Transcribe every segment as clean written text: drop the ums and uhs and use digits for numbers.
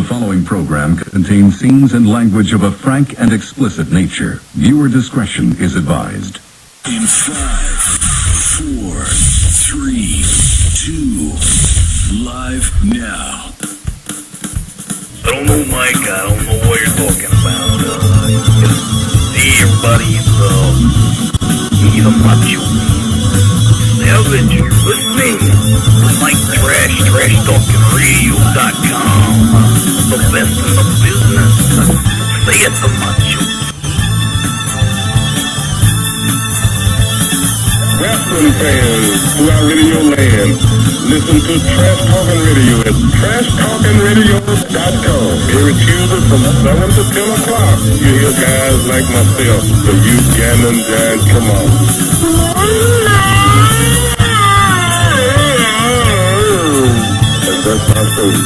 following program contains scenes and language of a frank and explicit nature. Viewer discretion is advised. In 5, 4, 3, 2, live now. I don't know, Mike. I don't know what you're talking about. Hey, everybody, he's a macho. Savage, you're listening to Mike Trash, TrashTalkingRadio.com. The best in the business. Say it, the macho. Wrestling fans throughout Radio Land, listen to Trash Talking Radio at TrashTalkingRadio.com. Every Tuesday from 7 to 10 o'clock, you hear guys like myself, the Ugandan Giant. Come on. And that's my story.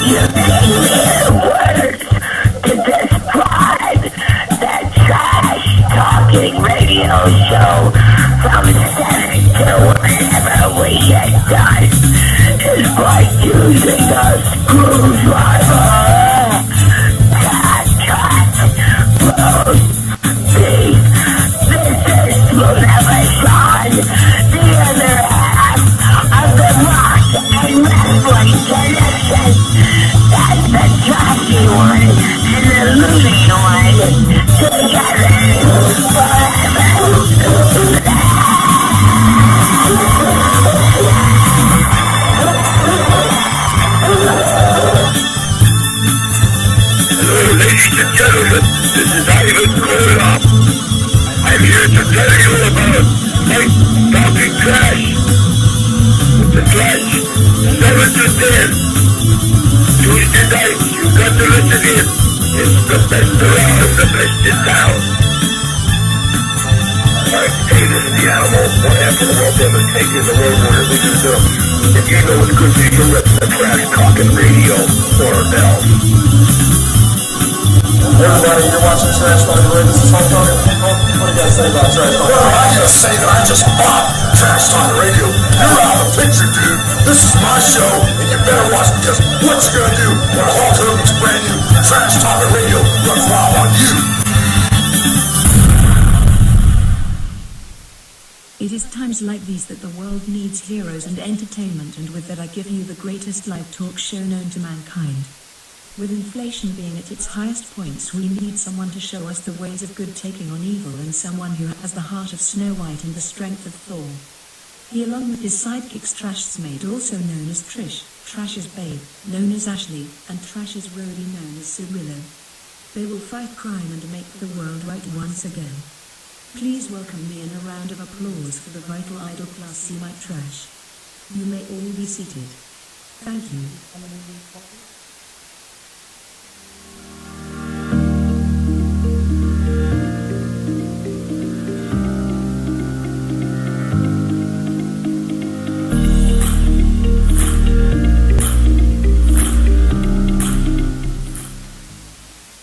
You gave me the words to describe that Trash Talking Radio show from 7 to whenever we get done is by using a screwdriver. Both deep. This is Motivation, the other half of the Rock and Wrestling Connection. That's the trashy one and the loony one together forever. Hello, ladies and gentlemen. This is Ivan Koloff. I'm here to tell you about Mike Talking Trash. The Trash, 7 to 10. Tuesday night, you got to listen in. It's the best around, the best in town. Alright, hey, this is the animal. One half of the world demonstration, the world war is leading to. If you know it's good for you, listen to Trash Talking Radio or else. Everybody, you're watching Trash Talking Radio. This is Hulk Hogan. What do you guys say about Trash Talking Radio? Well, I gotta say that I just bought Trash Talking Radio. You're out of the picture, dude. This is my show, and you better watch it, because what you gonna do when Hulk Hogan's brand new Trash Talking Radio runs live on you? It is times like these that the world needs heroes and entertainment, and with that I give you the greatest live talk show known to mankind. With inflation being at its highest points, we need someone to show us the ways of good taking on evil, and someone who has the heart of Snow White and the strength of Thor. He, along with his sidekicks Trash's maid, also known as Trish, Trash's babe, known as Ashley, and Trash's roadie known as Cirillo. They will fight crime and make the world right once again. Please welcome me in a round of applause for the Vital Idol Class C Mike Trash. You may all be seated. Thank you.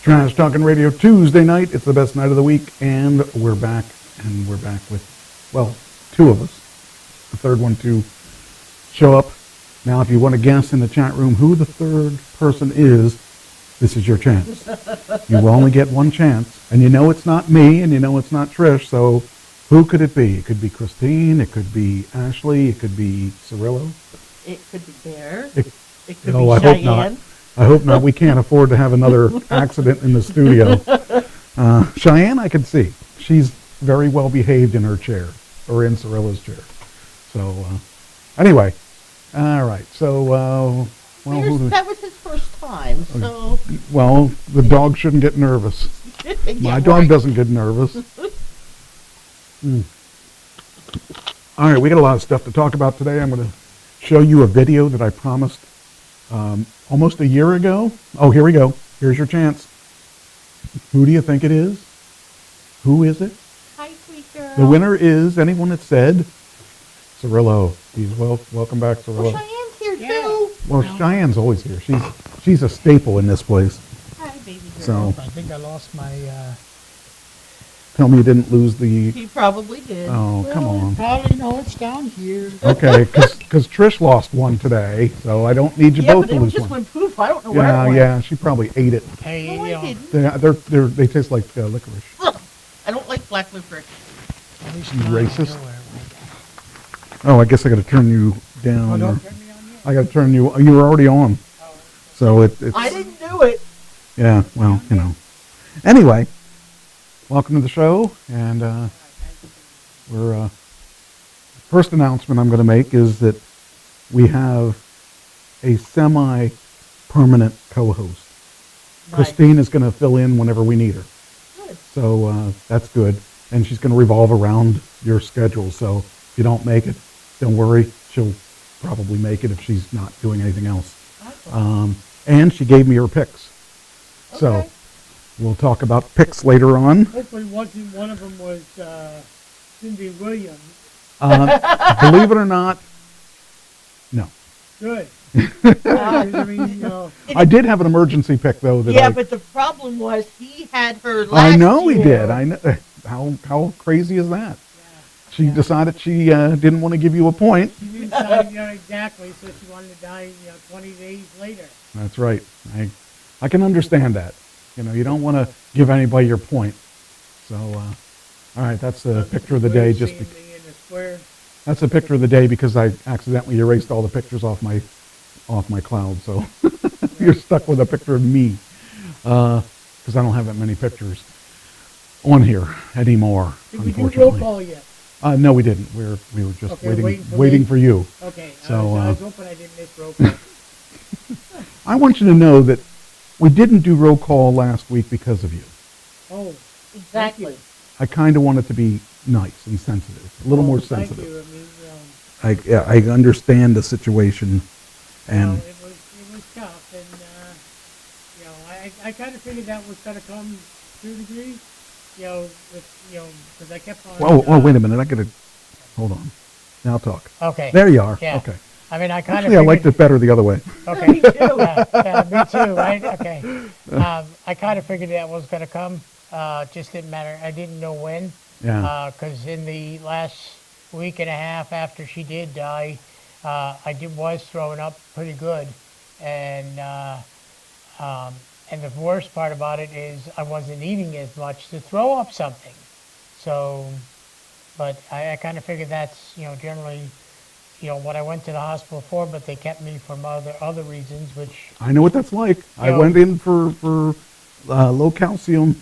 Trash Talking Radio Tuesday night. It's the best night of the week, and we're back with, well, two of us. The third one to show up. Now, if you want to guess in the chat room who the third person is, this is your chance. You will only get one chance, and you know it's not me, and you know it's not Trish, so who could it be? It could be Christine, it could be Ashley, it could be Cirillo. It could be Bear. It could no, be I Cheyenne. hope not. I hope not. We can't afford to have another accident in the studio. Cheyenne, I could see. She's very well behaved in her chair, or in Cirillo's chair. So, anyway. All right. So, well, that was his first time, so... Well, the dog shouldn't get nervous. My dog doesn't get nervous. All right, we got a lot of stuff to talk about today. I'm going to show you a video that I promised almost a year ago. Oh, here we go. Here's your chance. Who do you think it is? Who is it? Hi, sweet girl. The winner is anyone that said Cirillo. Welcome back, Cirillo. Well, Cheyenne's here too. Well, Cheyenne's always here. She's a staple in this place. Hi, baby girl. So I think I lost my Tell me you didn't lose the... He probably did. Oh, come on. Probably no, it's down here. Okay, because Trish lost one today, so I don't need you Yeah, both but to it lose just one. went poof. I don't know where it Yeah, went. yeah, she probably ate it. Hey, No, I you know, didn't. They taste like licorice. Ugh, I don't like black licorice. at least You mine racist. know where it went. Oh, I guess I got to turn you down. Oh, or- don't turn me on yet. I got to turn you. You were already on, so it's. I didn't do it. Yeah, well, you know. Anyway, welcome to the show, and we're. First announcement I'm going to make is that we have a semi-permanent co-host. Nice. Christine is going to fill in whenever we need her. Good. So that's good. And she's going to revolve around your schedule. So if you don't make it, don't worry. She'll probably make it if she's not doing anything else. Awesome. And she gave me her picks. So Okay. we'll talk about picks later on. Hopefully one of them was Cindy Williams. Believe it or not, no. Good. Uh, I mean, you know, I did have an emergency pick, though. That yeah, but the problem was he had her last I know he year. did. I know. How crazy is that? She decided she didn't want to give you a point. she didn't sign, exactly, so she wanted to die, 20 days later. That's right. I can understand that. You don't want to give anybody your point. So, all right, that's the picture of the day. Seeing me in the square. That's the picture of the day because I accidentally erased all the pictures off my cloud. So you're stuck with a picture of me because I don't have that many pictures on here anymore. Did we do Unfortunately, roll call yet? No, we didn't. We were just Okay, waiting for you. Okay, So, I was hoping I didn't miss roll call. I want you to know that we didn't do roll call last week because of you. Oh, Exactly. I kind of want it to be nice and sensitive, a little more thank sensitive. you. I mean, I understand the situation, and it was tough, and I kind of figured that was going to come to a degree, because I kept on. oh, wait a minute, I gotta hold on. Now talk. Okay. There you are. Yeah. Okay. I mean, I kind Actually, of. I liked it better the other way. Okay. Me too. Me too. Right. Okay. I kind of figured that was going to come. Just didn't matter. I didn't know when. Yeah. Because in the last week and a half after she did die, was throwing up pretty good, and the worst part about it is I wasn't eating as much to throw up something. So, but I kind of figured that's generally what I went to the hospital for, but they kept me from other reasons, which I know what that's like. I Yeah. went in for low calcium,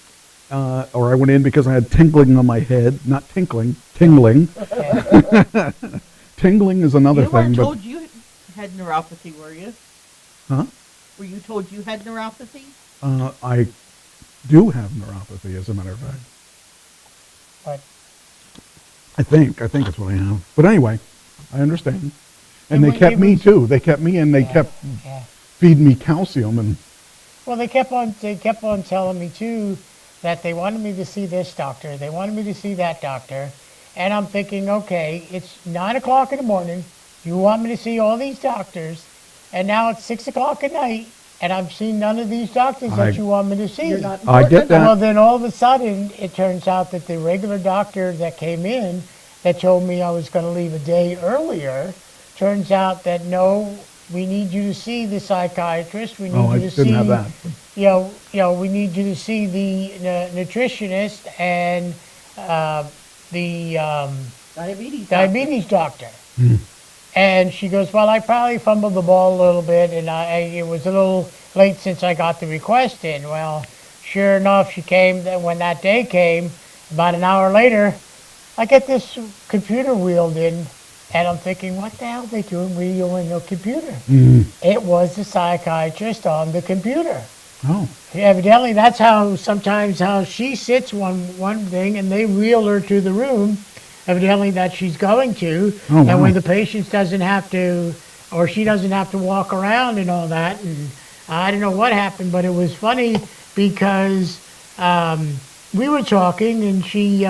or I went in because I had tingling on my head. Not tinkling, tingling. Tingling is another You thing. weren't But told you had neuropathy, were you? huh? Were you told you had neuropathy? I do have neuropathy, as a matter of fact. but I think that's what I have. But anyway, I understand. And It they wa- kept it me was- too. They kept me, and they kept yeah. feeding me calcium. And Well, they kept on telling me too that they wanted me to see this doctor, they wanted me to see that doctor, and I'm thinking, okay, it's 9 o'clock in the morning. You want me to see all these doctors, and now it's 6 o'clock at night, and I've seen none of these doctors I- that you want me to see. You're not I get that. Well, then all of a sudden, it turns out that the regular doctor that came in that told me I was going to leave a day earlier, turns out that no, we need you to see the psychiatrist. We need oh, I you to didn't see, have that. we need you to see the nutritionist and the diabetes doctor. And she goes, well, I probably fumbled the ball a little bit, and it was a little late since I got the request in. Well, sure enough, she came. When that day came, about an hour later, I get this computer wheeled in, and I'm thinking, what the hell are they doing wheeling a computer? It was the psychiatrist on the computer. Oh, Evidently, that's how she sits one thing, and they wheel her to the room. Evidently, that she's going to, Oh, and wow. when the patient doesn't have to, or she doesn't have to walk around and all that. And I don't know what happened, but it was funny because we were talking, and she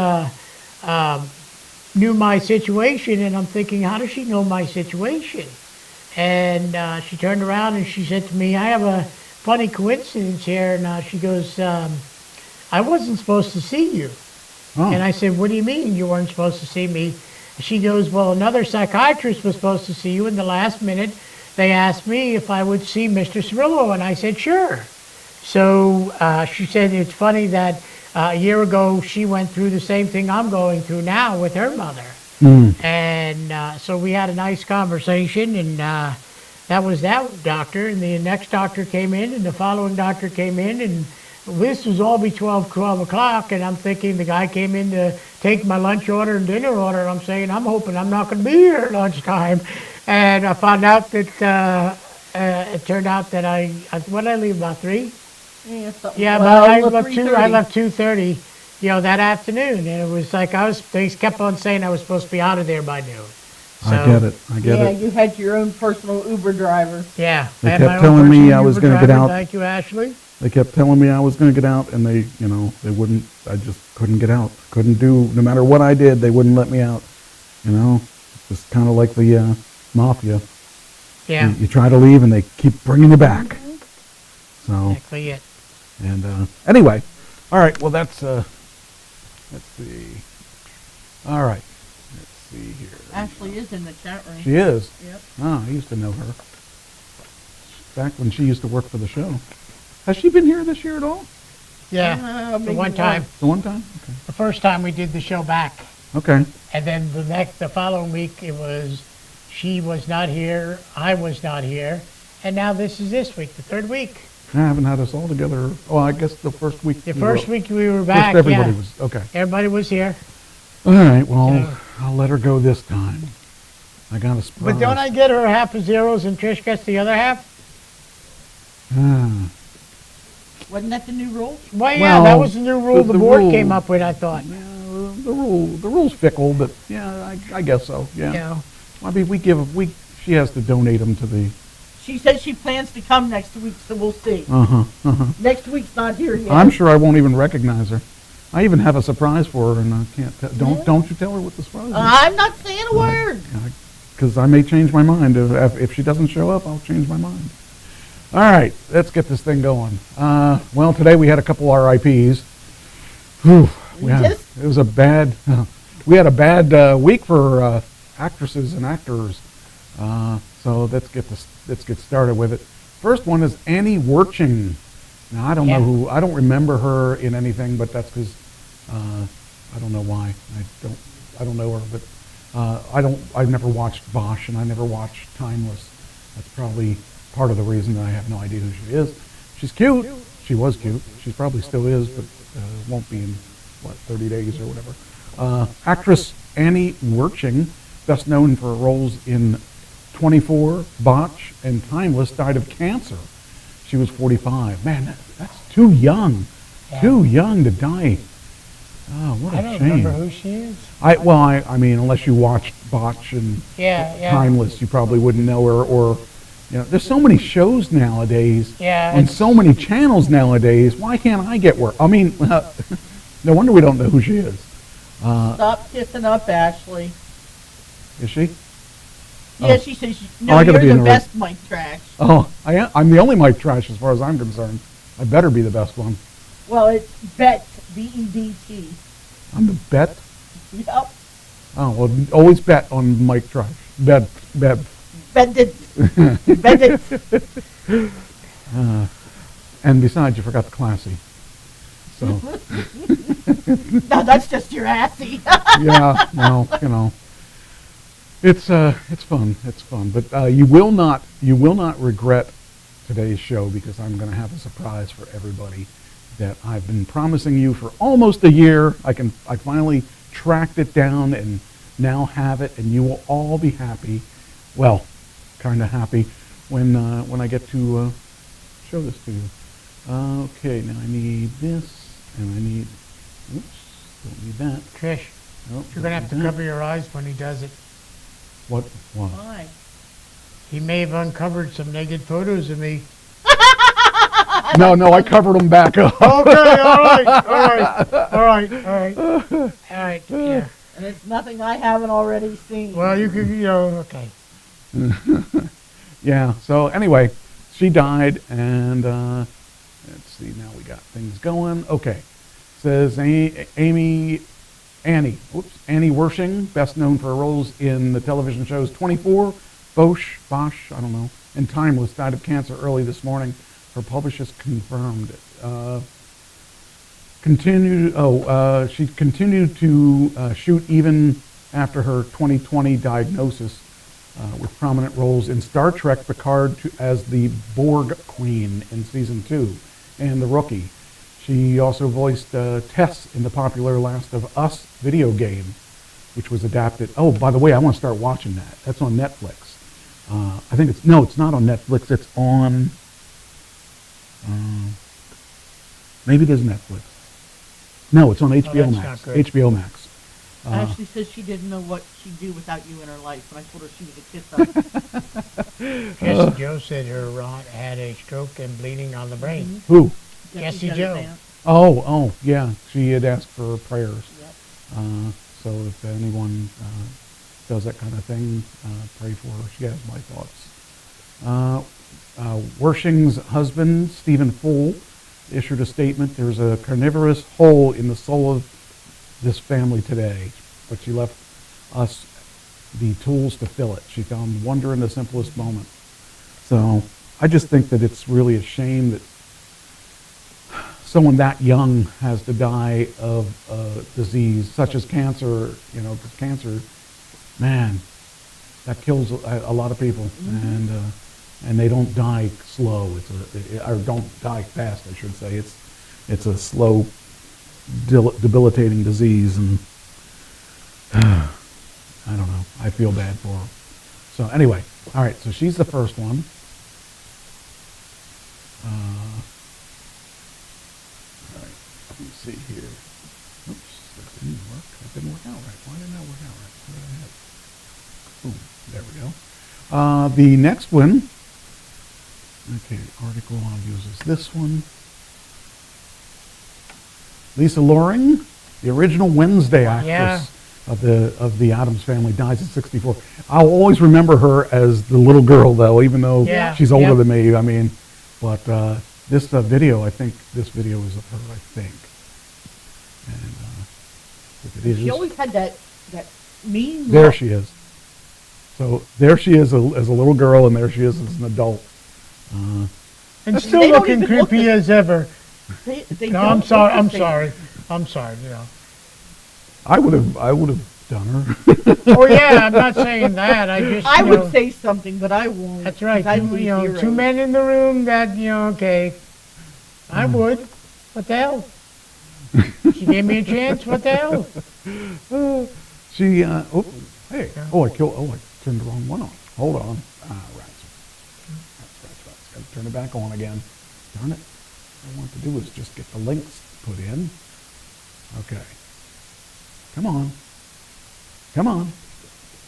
knew my situation, and I'm thinking, how does she know my situation? And she turned around and she said to me, I have a funny coincidence here. And she goes, I wasn't supposed to see you. Oh. And I said, what do you mean you weren't supposed to see me? She goes, well, another psychiatrist was supposed to see you. In the last minute, they asked me if I would see Mr. Cirillo, and I said, sure. So she said it's funny that a year ago she went through the same thing I'm going through now with her mother. And so we had a nice conversation, and that was that doctor. And the next doctor came in, and the following doctor came in, and this was all be 12 o'clock, and I'm thinking the guy came in to take my lunch order and dinner order, and I'm saying, I'm hoping I'm not going to be here at lunchtime. And I found out that it turned out that what did I leave, about 3? Yeah, something. Yeah, Well, but I it was left 3:30. I left 2:30, that afternoon, and it was like they kept on saying I was supposed to be out of there by noon. So, I get it. I get Yeah, it. you had your own personal Uber driver. Yeah, They I had kept my own telling me personal I was Uber gonna get driver. out. Thank you, Ashley. They kept telling me I was going to get out, and they wouldn't. I just couldn't get out. Couldn't do. No matter what I did, they wouldn't let me out. Just kind of like the mafia. Yeah, You try to leave, and they keep bringing you back. So, exactly it. and anyway, all right. Well, that's let's see. All right, let's see here. Ashley is in the chat room. She is. Yep. Oh, I used to know her back when she used to work for the show. Has she been here this year at all? Yeah, the maybe one time. The one time? Okay. The first time we did the show back. Okay. And then the following week, it was, she was not here, I was not here, and now this is this week, the third week. I haven't had us all together. Oh, I guess the first week. The we first were- week we were back, First everybody yeah. was, okay. Everybody was here. All right, well, Yeah. I'll let her go this time. I got a surprise. But don't I get her half of zeros and Trish gets the other half? Ah, Wasn't that the new rule? Well, yeah, Well, that was the new rule the board rule- came up with, I thought. yeah, the rule's fickle, but yeah, I guess so. Yeah. You know. I mean, she has to donate them to the. She said she plans to come next week, so we'll see. Next week's not here yet. I'm sure I won't even recognize her. I even have a surprise for her, and I can't. Don't you tell her what the surprise is. I'm not saying a word. Because I may change my mind. If she doesn't show up, I'll change my mind. All right, let's get this thing going. Well, today we had a couple RIPs. Whew, it was a bad. We had a bad week for actresses and actors. So let's get started with it. First one is Annie Werching. Now I don't know who. I don't remember her in anything, but that's because I don't know why. I don't know her, but. I've never watched Bosch, and I never watched Timeless. That's probably part of the reason that I have no idea who she is. She's cute. She was cute. She probably still is, but won't be in, 30 days or whatever. Actress Annie Werching, best known for roles in 24, Botch, and Timeless, died of cancer. She was 45. Man, that's too young. Yeah. Too young to die. Oh, what a shame. I don't remember who she is. I mean, unless you watched Botch and Yeah. Timeless, you probably wouldn't know her. Or, there's so many shows nowadays, Yeah, and so many channels nowadays. Why can't I get work? I mean, no wonder we don't know who she is. Stop kissing up, Ashley. Is she? Yeah, Oh. she says, I you're gotta be in the the best Mike Trash. Oh, I'm the only Mike Trash as far as I'm concerned. I better be the best one. Well, it's Bet, B-E-D-T. I'm the bet. Yep. Oh, well, always bet on Mike Trash. Bet. Bet it. Bet it. And besides, you forgot the classy. So, No, that's just your assy. yeah, well, it's fun. It's fun. But you will not regret today's show, because I'm going to have a surprise for everybody that I've been promising you for almost a year. I finally tracked it down and now have it, and you will all be happy. Well, kind of happy when I get to show this to you. Okay, now I need this, and I need. Oops, don't need that. Trish, Nope, you're going to don't have to need that. cover your eyes when he does it. What? Why? He may have uncovered some naked photos of me. No, I covered them back up. Okay, all right, yeah. And it's nothing I haven't already seen. Well, you could, okay. Yeah, so anyway, she died, and let's see, now we got things going. Okay, says Amy Annie Wershing, best known for her roles in the television shows 24, Bosch, I don't know, and Timeless, died of cancer early this morning. Her publishers confirmed it. She continued to shoot even after her 2020 diagnosis, with prominent roles in Star Trek Picard as the Borg Queen in season 2 and The Rookie. She also voiced Tess in the popular Last of Us video game, which was adapted. Oh, by the way, I want to start watching that. That's on Netflix. I think it's not on Netflix. It's on, maybe it is Netflix. No, it's on HBO Max. HBO Max. Ashley says she didn't know what she'd do without you in her life, and I told her she was a kiss up. Jesse Joe said her aunt had a stroke and bleeding on the brain. Mm-hmm. Who? Jesse Joe. Oh, yeah. She had asked for prayers. Yep. So if anyone does that kind of thing, pray for her. She has my thoughts. Wershing's husband, Stephen Full, issued a statement. There's a carnivorous hole in the soul of this family today, but she left us the tools to fill it. She found wonder in the simplest moment. So I just think that it's really a shame that someone that young has to die of a disease such as cancer, because cancer, man, that kills a lot of people, and they don't die slow. Or don't die fast, I should say. It's a slow, debilitating disease, and I don't know. I feel bad for her. So anyway, all right. So she's the first one. All right. Let me see here. Oops, that didn't work. That didn't work out right. Why didn't that work out right? What did I have? Boom. There we go. The next one. Okay, article uses this one. Lisa Loring, the original Wednesday actress of the Addams Family, dies at 64. I'll always remember her as the little girl, though, even though she's older than me. I mean, but this video, I think this video is of her, I think. And if it is, she always had that mean there look. she is. So there she is as a little girl, and there she is as an adult. And still looking creepy as ever. They No, I'm sorry. I'm sorry. I would have done her. Oh yeah, I'm not saying that. I would say something, but I won't. That's right. I believe heroes. 2 men in the room. That okay. I would. What the hell? She gave me a chance. What the hell? She. Hey. Oh, I turned the wrong one on. Hold on. Rats. Got to turn it back on again. Darn it. What I want to do is just get the links put in. Okay. Come on.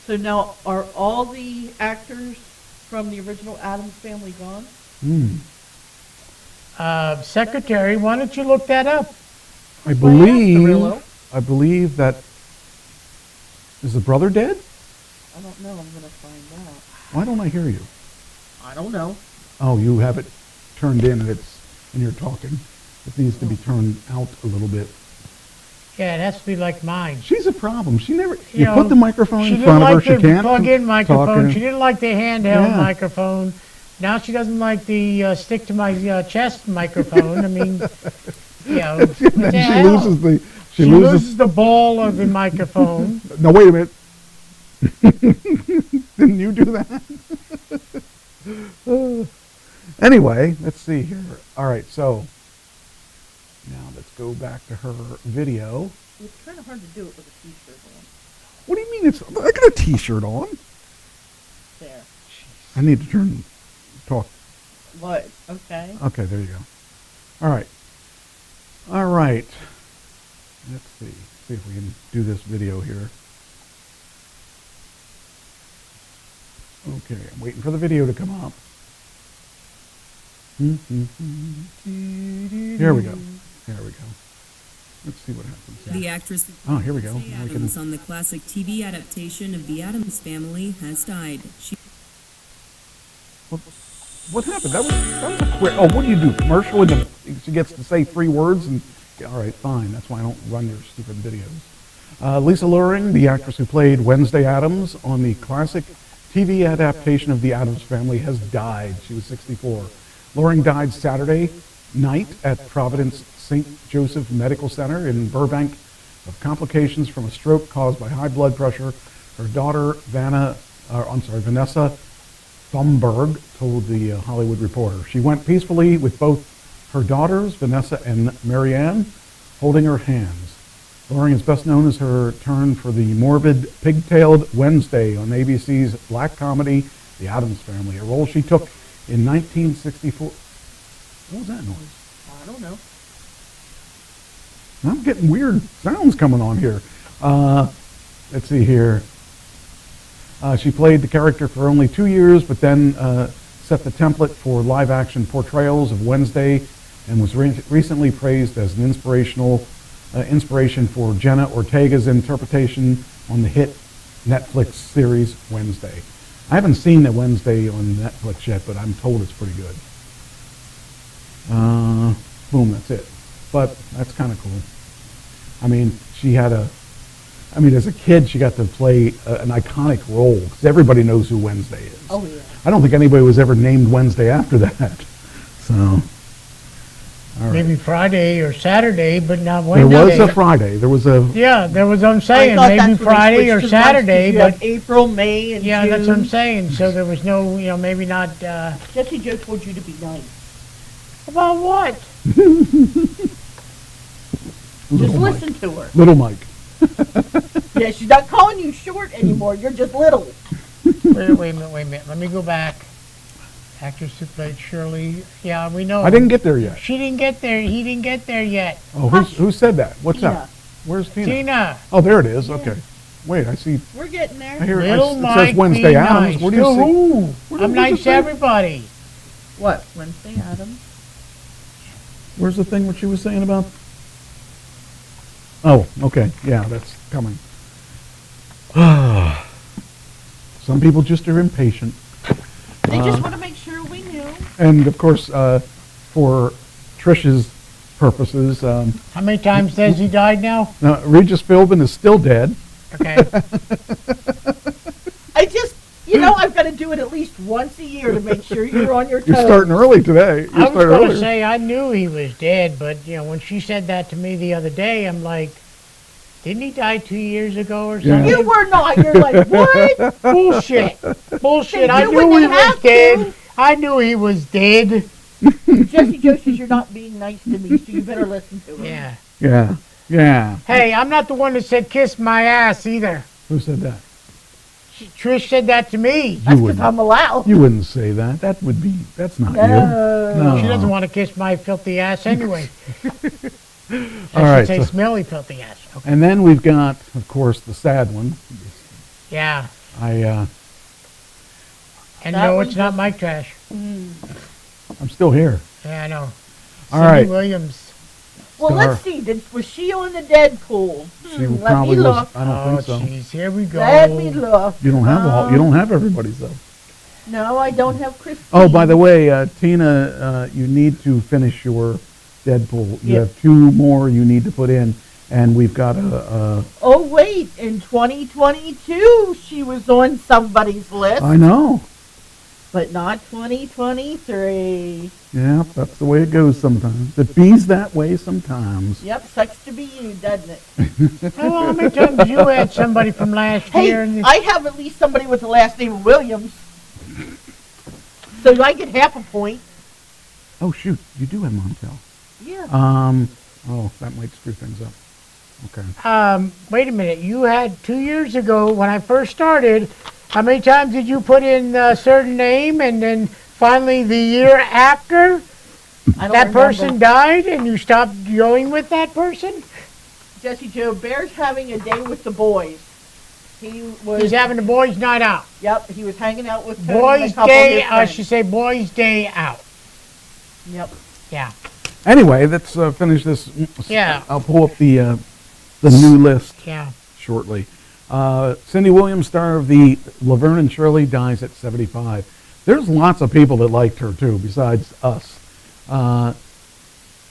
So now, are all the actors from the original Addams Family gone? Secretary, why don't you look that up? I believe that, is the brother dead? I don't know. I'm going to find out. Why don't I hear you? I don't know. Oh, you have it turned in and you're talking. It needs to be turned out a little bit. Yeah, it has to be like mine. She's a problem. She never. You know, put the microphone in She front didn't of her. like She the can't plug-in microphone. talk. She didn't like the handheld Yeah. microphone. Now she doesn't like the stick to my chest microphone. I mean, what the Then hell? she loses the ball of the microphone. No, wait a minute. Didn't you do that? Anyway, let's see here. All right, so now let's go back to her video. It's kind of hard to do it with a t-shirt on. What do you mean? I got a t-shirt on. There. I need to talk. What? Okay. Okay, there you go. All right. Let's see if we can do this video here. Okay, I'm waiting for the video to come up. Here we go. Let's see what happens. The actress Oh, here we go. Wednesday Now we Addams can- on the classic TV adaptation of The Addams Family has died. What happened? That was a quick. Oh, what do you do? Commercial and she gets to say 3 words and all right, fine. That's why I don't run your stupid videos. Lisa Loring, the actress who played Wednesday Addams on the classic TV adaptation of The Addams Family, has died. She was 64. Loring died Saturday night at Providence St. Joseph Medical Center in Burbank of complications from a stroke caused by high blood pressure. Her daughter, Vanessa Thunberg, told the Hollywood Reporter. She went peacefully with both her daughters, Vanessa and Marianne, holding her hands. Loring is best known as her turn for the morbid Pigtailed Wednesday on ABC's black comedy, The Addams Family, a role she took in 1964. What was that noise? I don't know. I'm getting weird sounds coming on here. Let's see here. She played the character for only 2 years, but then set the template for live-action portrayals of Wednesday and was recently praised as an inspiration for Jenna Ortega's interpretation on the hit Netflix series Wednesday. I haven't seen the Wednesday on Netflix yet, but I'm told it's pretty good. Boom, that's it. But that's kind of cool. I mean, as a kid, she got to play an iconic role, because everybody knows who Wednesday is. Oh, yeah. I don't think anybody was ever named Wednesday after that. So, all right. Maybe Friday or Saturday, but not Wednesday. There was a Friday. There was a... Yeah, there was, I'm saying, I thought maybe that's when they Friday or switched to the months, 'cause Saturday, you but... have April, May, and Yeah, June. that's what I'm saying. So there was no, maybe not, Jesse Joe told you to be nice. about what? Just listen to her. Little Mike. Yeah, she's not calling you short anymore. You're just little. Wait a minute. Let me go back. Actress who played Shirley. Yeah, we know. I didn't get there yet. She didn't get there. He didn't get there yet. Oh, who said that? What's Tina. that? Where's Tina? Tina. Oh, there it is. Okay. Wait, I see. We're getting there. I hear Little it Mike, says Wednesday be Addams. nice. Where do you To see? who? Where I'm does it nice to say? everybody. What? Wednesday, Adam? Where's the thing what she was saying about? Oh, okay. Yeah, that's coming. Some people just are impatient. They just want to make sure we knew. And of course, for Trish's purposes, How many times has he died now? Regis Philbin is still dead. Okay. I've got to do it at least once a year to make sure you're on your toes. You're starting early today. I was going to say I knew he was dead, but when she said that to me the other day, I'm like, didn't he die 2 years ago or something? You were not. You're like, what? Bullshit. They I do knew when he they was have dead. to. I knew he was dead. Jesse Joe says you're not being nice to me, so you better listen to him. Yeah. Hey, I'm not the one that said kiss my ass either. Who said that? Trish said that to me. That's because I'm allowed. You wouldn't say that. That's not you. No. She doesn't want to kiss my filthy ass anyway. All right. Say So, smelly filthy ass. Okay. and then we've got, of course, the sad one. Yeah. I'm And That no, one it's not Mike Trash. still here. Yeah, I know. All Cindy right. Williams. Well, Star. let's see. Was she on the Deadpool? She Let probably me was. look. I don't think so. Jeez, here we go. Let me look. You don't have you don't have everybody's though. No, I don't have Christine. Oh, by the way, Tina, you need to finish your Deadpool. You Yep. have 2 more you need to put in, and we've got a Oh, wait. In 2022, she was on somebody's list, I know. but not 2023. Yeah, that's the way it goes sometimes. It bees that way sometimes. Yep, sucks to be you, doesn't it? How many times you had somebody from last Hey, year? And I have at least somebody with the last name of Williams. So I get half a point. Oh shoot, you do have Montel. Yeah. Oh, that might screw things up. Okay. wait a minute. You had 2 years ago when I first started. How many times did you put in a certain name and then finally the year after I don't that remember. person died and you stopped going with that person? Jesse Joe Bear's having a day with the boys. He was. He's having the boys' night out. Yep, he was hanging out with Tony and a Boys' couple of day, his I friends. should say boys' day out. Yep. Yeah. Anyway, let's finish this. Yeah. I'll pull up the new list Yeah. shortly. Cindy Williams, star of the Laverne and Shirley, dies at 75. There's lots of people that liked her too, besides us.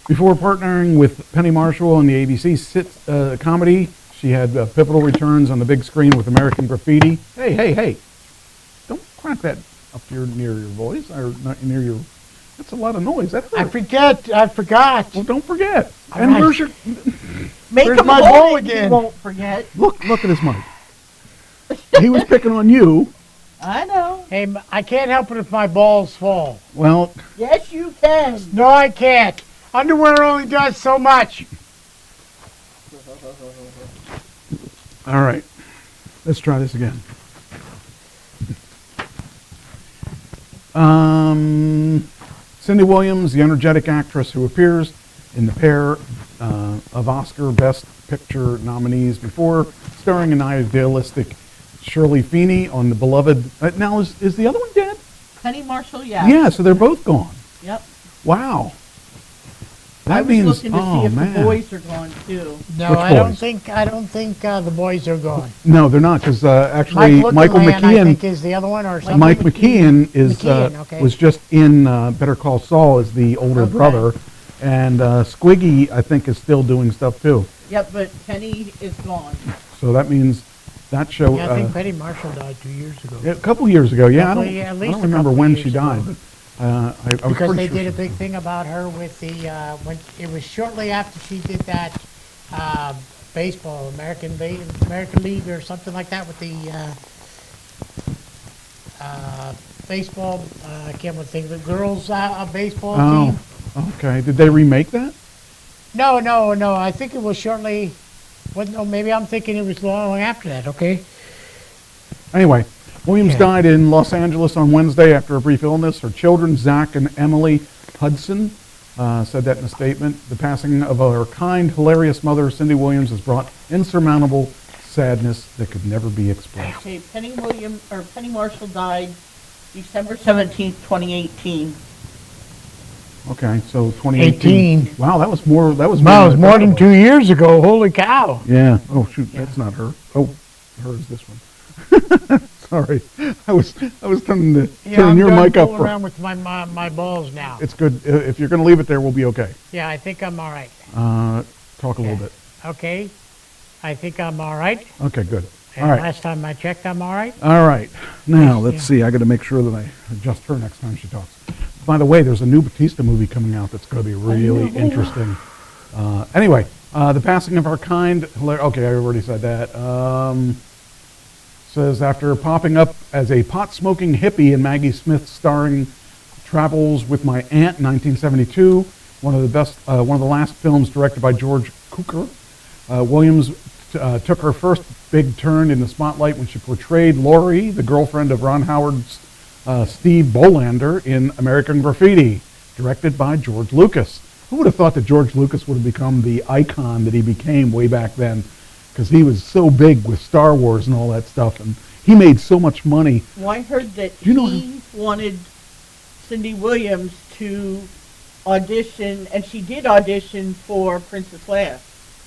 Before partnering with Penny Marshall on the ABC comedy She had pivotal returns on the big screen with American Graffiti. Hey. Don't crank that up near your voice, or not near your... That's a lot of noise. That hurts. I forgot. Well, don't forget. All And right. where's your... Make Where's him my hold bowl it, he again? won't forget. Look at his mic. He was picking on you. I know. Hey, I can't help it if my balls fall. Well, Yes, you can. No, I can't. Underwear only does so much. all right. Let's try this again. Cindy Williams, the energetic actress who appears in the pair of Oscar Best Picture nominees before, starring an idealistic Shirley Feeney on The Beloved. Now, is the other one dead? Penny Marshall, yeah. Yeah, so they're both gone. Yep. Wow. I That was means, looking to see if man. the boys are gone too. No, Which I don't boys? think the boys are gone. No, they're not, because actually Mike Michael Lookaman, I think, McKeon, is the other one, or something. Mike McKeon is McKeon, okay. was just in Better Call Saul as the older Okay. brother, and Squiggy I think is still doing stuff too. Yep, but Penny is gone. So that means that show Yeah, I think Penny Marshall died 2 years ago. a couple years ago. Yeah, I Couple- don't, yeah, at I least don't a remember couple when years she ago. died, but I was Because pretty they sure did a she- big thing about her with the when it was shortly after she did that baseball American League or something like that with the baseball. I can't think of the girls baseball team. Oh, okay. Did they remake that? No. I think it was shortly. Well, no, maybe I'm thinking it was long after that. Okay. Anyway, Williams Yeah. died in Los Angeles on Wednesday after a brief illness. Her children, Zach and Emily Hudson, said that in a statement. The passing of her kind, hilarious mother, Cindy Williams, has brought insurmountable sadness that could never be expressed. Okay, Penny Marshall died December 17th, 2018. Okay, so 2018. 18. Wow, that was more. That was Wow, it was more than incredible. 2 years ago. Holy cow! Yeah. Oh shoot, that's not her. Oh, her is this one. Sorry, I was turning I'm your done mic up. fooling around with my balls now. It's good. If you're going to leave it there, we'll be okay. Yeah, I think I'm all right. Talk a little bit. Okay, I think I'm all right. Okay, good. And All right. last time I checked, I'm all right. All right. Now, let's see. I got to make sure that I adjust her next time she talks. By the way, there's a new Batista movie coming out that's going to be really interesting. Anyway, the passing of our kind. Okay, I already said that. Says after popping up as a pot-smoking hippie in Maggie Smith's starring Travels with My Aunt in 1972, one of the last films directed by George Cukor, Williams took her first big turn in the spotlight when she portrayed Laurie, the girlfriend of Ron Howard's Steve Bolander in American Graffiti, directed by George Lucas. Who would have thought that George Lucas would have become the icon that he became way back then? Because he was so big with Star Wars and all that stuff, and he made so much money. Well, I heard that Do you know he wanted Cindy Williams to audition, and she did audition for Princess Leia.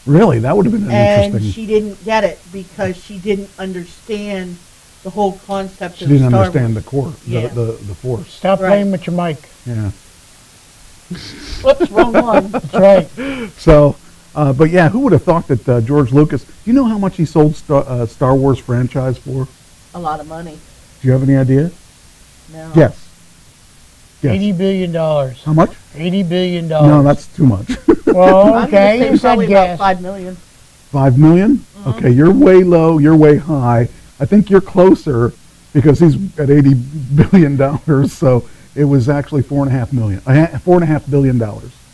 Really, that would have been an And interesting. she didn't get it because she didn't understand the whole concept She of didn't Star understand Wars. the core, Yeah. the Force. Stop Right. playing with your mic. Yeah. Whoops, wrong one. That's right. So, but yeah, who would have thought that George Lucas? Do you know how much he sold Star Wars franchise for? A lot of money. Do you have any idea? No. Yes. Yes. $80 billion. How much? $80 billion. No, that's too much. Well, I'm okay, gonna you say probably said about yes. 5 million. 5 million? Okay, you're way low. You're way high. I think you're closer because he's at $80 billion. So it was actually $4.5 billion.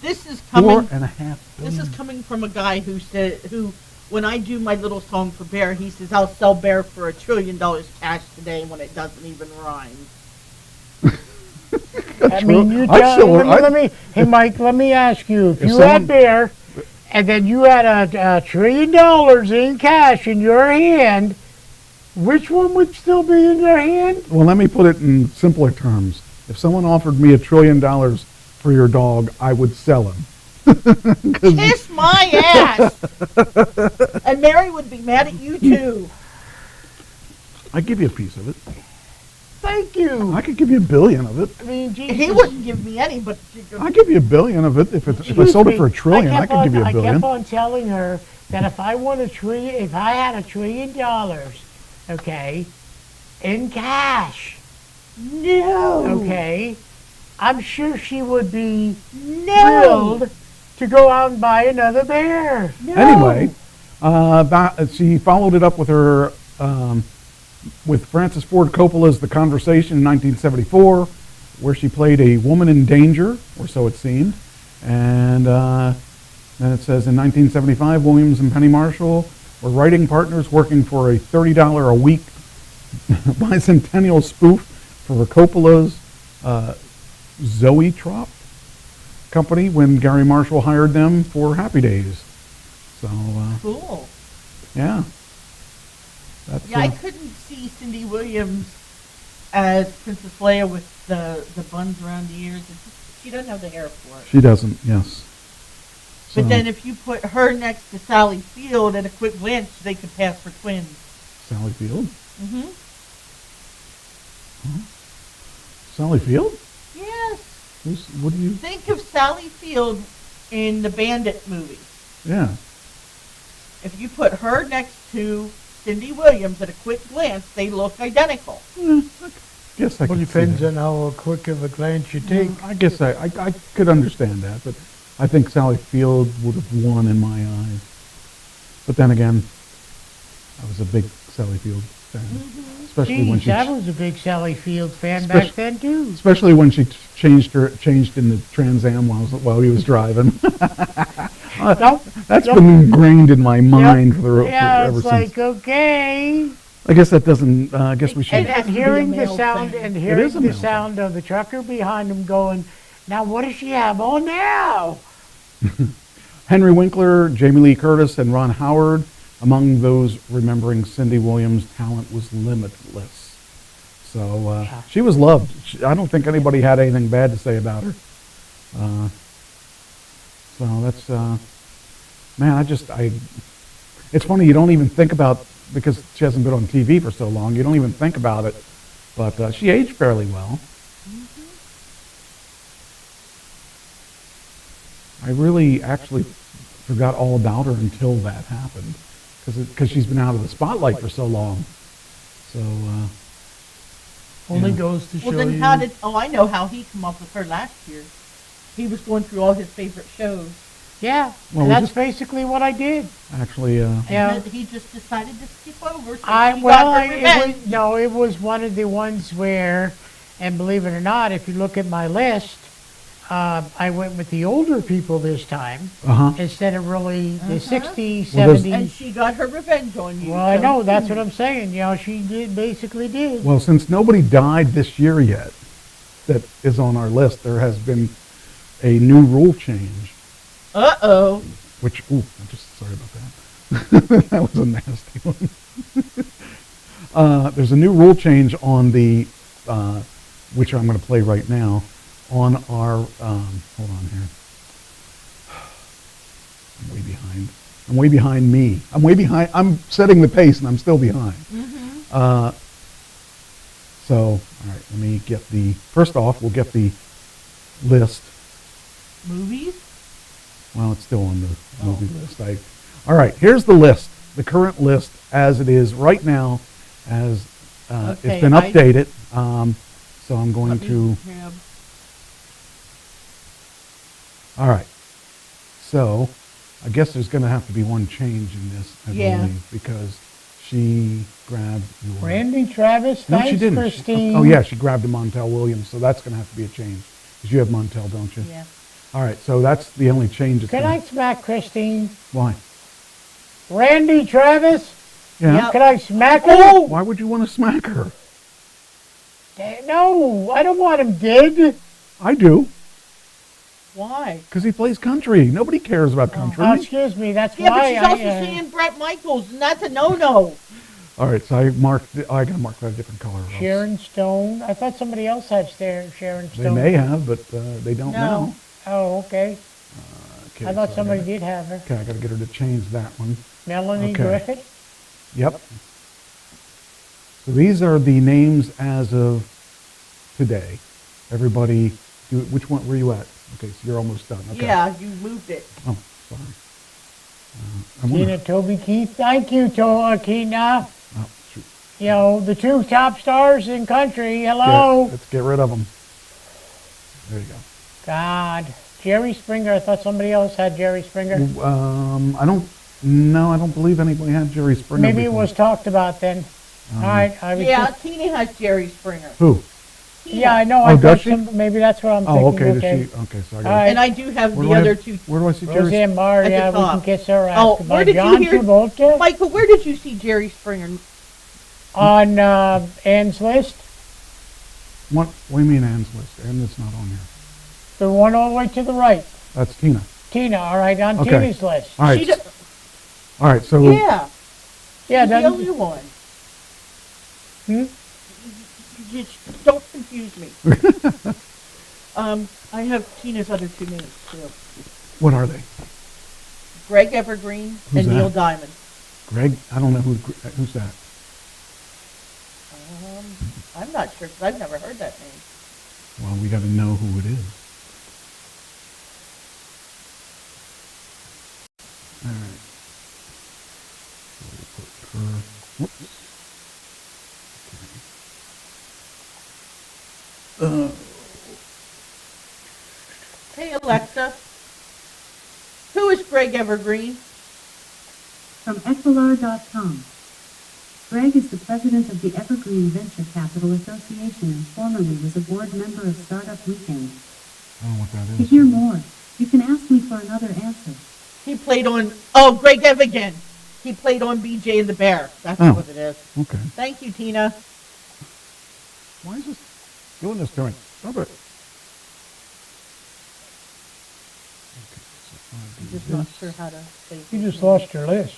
This is coming. $4.5 This billion. is coming from a guy who when I do my little song for Bear, he says I'll sell Bear for $1 trillion cash today when it doesn't even rhyme. I mean, you I tell, sure- let me, hey, Mike, let me ask you, if you someone- had Bear, and then you had a $1 trillion in cash in your hand, which one would still be in your hand? Well, let me put it in simpler terms. If someone offered me $1 trillion for your dog, I would sell him. Kiss my ass! And Mary would be mad at you too. I'd give you a piece of it. Thank you. I could give you $1 billion of it. I mean, Jesus. He wouldn't give me any, but I'd give you $1 billion of it. If I sold it for $1 trillion, I could give you $1 I billion. kept on telling her that if I won if I had $1 trillion, okay, in cash, No. okay, I'm sure she would be No. thrilled to go out and buy another bear. No. Anyway, she followed it up with her with Francis Ford Coppola's The Conversation in 1974, where she played a woman in danger, or so it seemed. And then it says in 1975, Williams and Penny Marshall were writing partners working for a $30 a week bicentennial spoof for Coppola's Zoetrope company when Gary Marshall hired them for Happy Days. So, Cool. yeah. That's, Yeah, I couldn't see Cindy Williams as Princess Leia with the buns around the ears. She doesn't have the hair for it. She doesn't, yes. So, But then if you put her next to Sally Field at a quick glance, they could pass for twins. Sally Field? Mm-hmm. Sally Field? Yes. What do you... Think of Sally Field in the Bandit movie. Yeah. If you put her next to Cindy Williams at a quick glance, they look identical. Guess I Well, could see depends that. on how quick of a glance you take. I guess I could understand that, but I think Sally Field would have won in my eyes. But then again, I was a big Sally Field fan, especially when Geez, she I was a big Sally Field fan back then too. especially when she changed in the Trans Am while he was driving. That's been ingrained in my mind for ever it's since. like, okay. I guess that doesn't. I guess we should. And hearing the sound and hearing is a the male sound of the trucker behind him going, now what does she have on now? Henry Winkler, Jamie Lee Curtis, and Ron Howard. Among those remembering Cindy Williams' talent was limitless. So she was loved. I don't think anybody had anything bad to say about her. So that's, man, it's funny, you don't even think about, because she hasn't been on TV for so long, you don't even think about it, but she aged fairly well. I really actually forgot all about her until that happened, because she's been out of the spotlight for so long. So, Only yeah. goes to show Well, then you. how did... Oh, I know how he come up with her last year. He was going through all his favorite shows. Yeah, Well, and we that's just- basically what I did. Actually, Yeah. And he just decided to skip over. So I she well, got I, her it revenge. was, no, it was one of the ones where, and believe it or not, if you look at my list, I went with the older people this time instead of really the 60s, Well, there's- 70s. And she got her revenge on you. Well, I so- know, that's what I'm saying. You know, she basically did. well, since nobody died this year yet that is on our list, there has been a new rule change. Uh-oh. Which, I'm just sorry about that. That was a nasty one. There's a new rule change on the, which I'm going to play right now, on our, hold on here. I'm way behind. I'm way behind me. I'm way behind. I'm setting the pace and I'm still behind. So, all right, let me get first off, we'll get the list. Movies? Well, it's still on the movie list. All right, here's the list, the current list as it is right now, as Okay, it's been updated. So I'm going Let me to. grab- All right. So I guess there's going to have to be one change in this, I Yeah. believe, because she grabbed your. Randy Travis, No, thanks, she didn't. Christine. Oh, yeah, she grabbed the Montel Williams, so that's going to have to be a change. Because you have Montel, don't you? Yeah. All right, so that's the only change. That's Can gonna- I smack Christine? Why? Randy Travis? Yeah. Can I smack her? Oh! Why would you want to smack her? No, I don't want him dead. I do, Why? because he plays country. Nobody cares about country. Oh, excuse me, that's Yeah, why but she's I... also seeing Brett Michaels, and that's a no-no. All right, so I got to mark that a different color. or else Sharon Stone. I thought somebody else had Sharon They Stone. may have, but they don't No. now. Oh, okay. Okay, I thought so somebody gotta- did have her. Okay, I got to get her to change that one. Melanie Okay. Griffith. Yep. So these are the names as of today. Everybody, which one were you at? Okay, so you're almost done. Okay. Yeah, you moved it. Oh, sorry. I wonder. Tina, Toby, Keith. Thank you, Tina. Oh, shoot. You know, the two top stars in country. Hello. Let's get rid of them. There you go. God. Jerry Springer. I thought somebody else had Jerry Springer. I don't believe anybody had Jerry Springer. Maybe it before. was talked about then. All right. I was Yeah, just- Tina has Jerry Springer. Who? yeah, I know. Oh, I does thought she? maybe that's what I'm Oh, thinking. okay. Does she? Okay, so I got All right. And I do have Where the do I other have- two. Where do I see Jerry? Roseanne Barr, At the yeah, we top. can kiss her ass. Oh, By where did John you hear, Travolta Michael? Where did you see Jerry Springer? on Ann's list. What do you mean Ann's list? Ann is not on here. The one all the way to the right. That's Tina. Tina, all right, on Okay. Tina's list. All right. She d- All right. So yeah, Yeah, she's the doesn't- only one. Hmm? Don't confuse me. I have Tina's other two names too. what are they? Greg Evergreen Who's and Neil that? Diamond. Greg? I don't know who's that. I'm not sure because I've never heard that name. Well, we got to know who it is. All right. So we'll put her. Whoops. Hey Alexa, who is Greg Evergreen? From Equilar.com. Greg is the president of the Evergreen Venture Capital Association and formerly was a board member of Startup Weekend. I don't know what that To is. hear more, you can ask me for another answer. He played on, Greg Evigan. He played on BJ and the Bear. That's Oh. what it is. Okay. Thank you, Tina. Why is this doing this to me? Stop it. Okay, so I'll I'm do just not this. sure how to say You his just name. lost your list.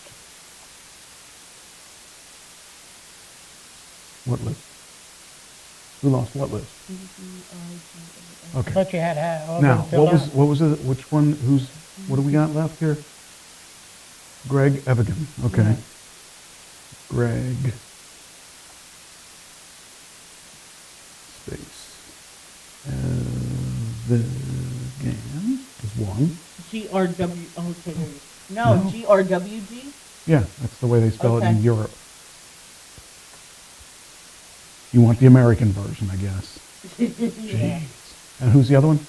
What list? Who lost what list? I Okay. thought you had all Now, them filled out. what was it? Which one? What do we got left here? Greg Evigan. Okay. Greg. Space. Evigan is one. GRW. Okay, there you No. No, GRWG. Yeah, that's the way they spell it in Okay. Europe. You want the American version, I guess. Yeah. Jeez. And who's the other one?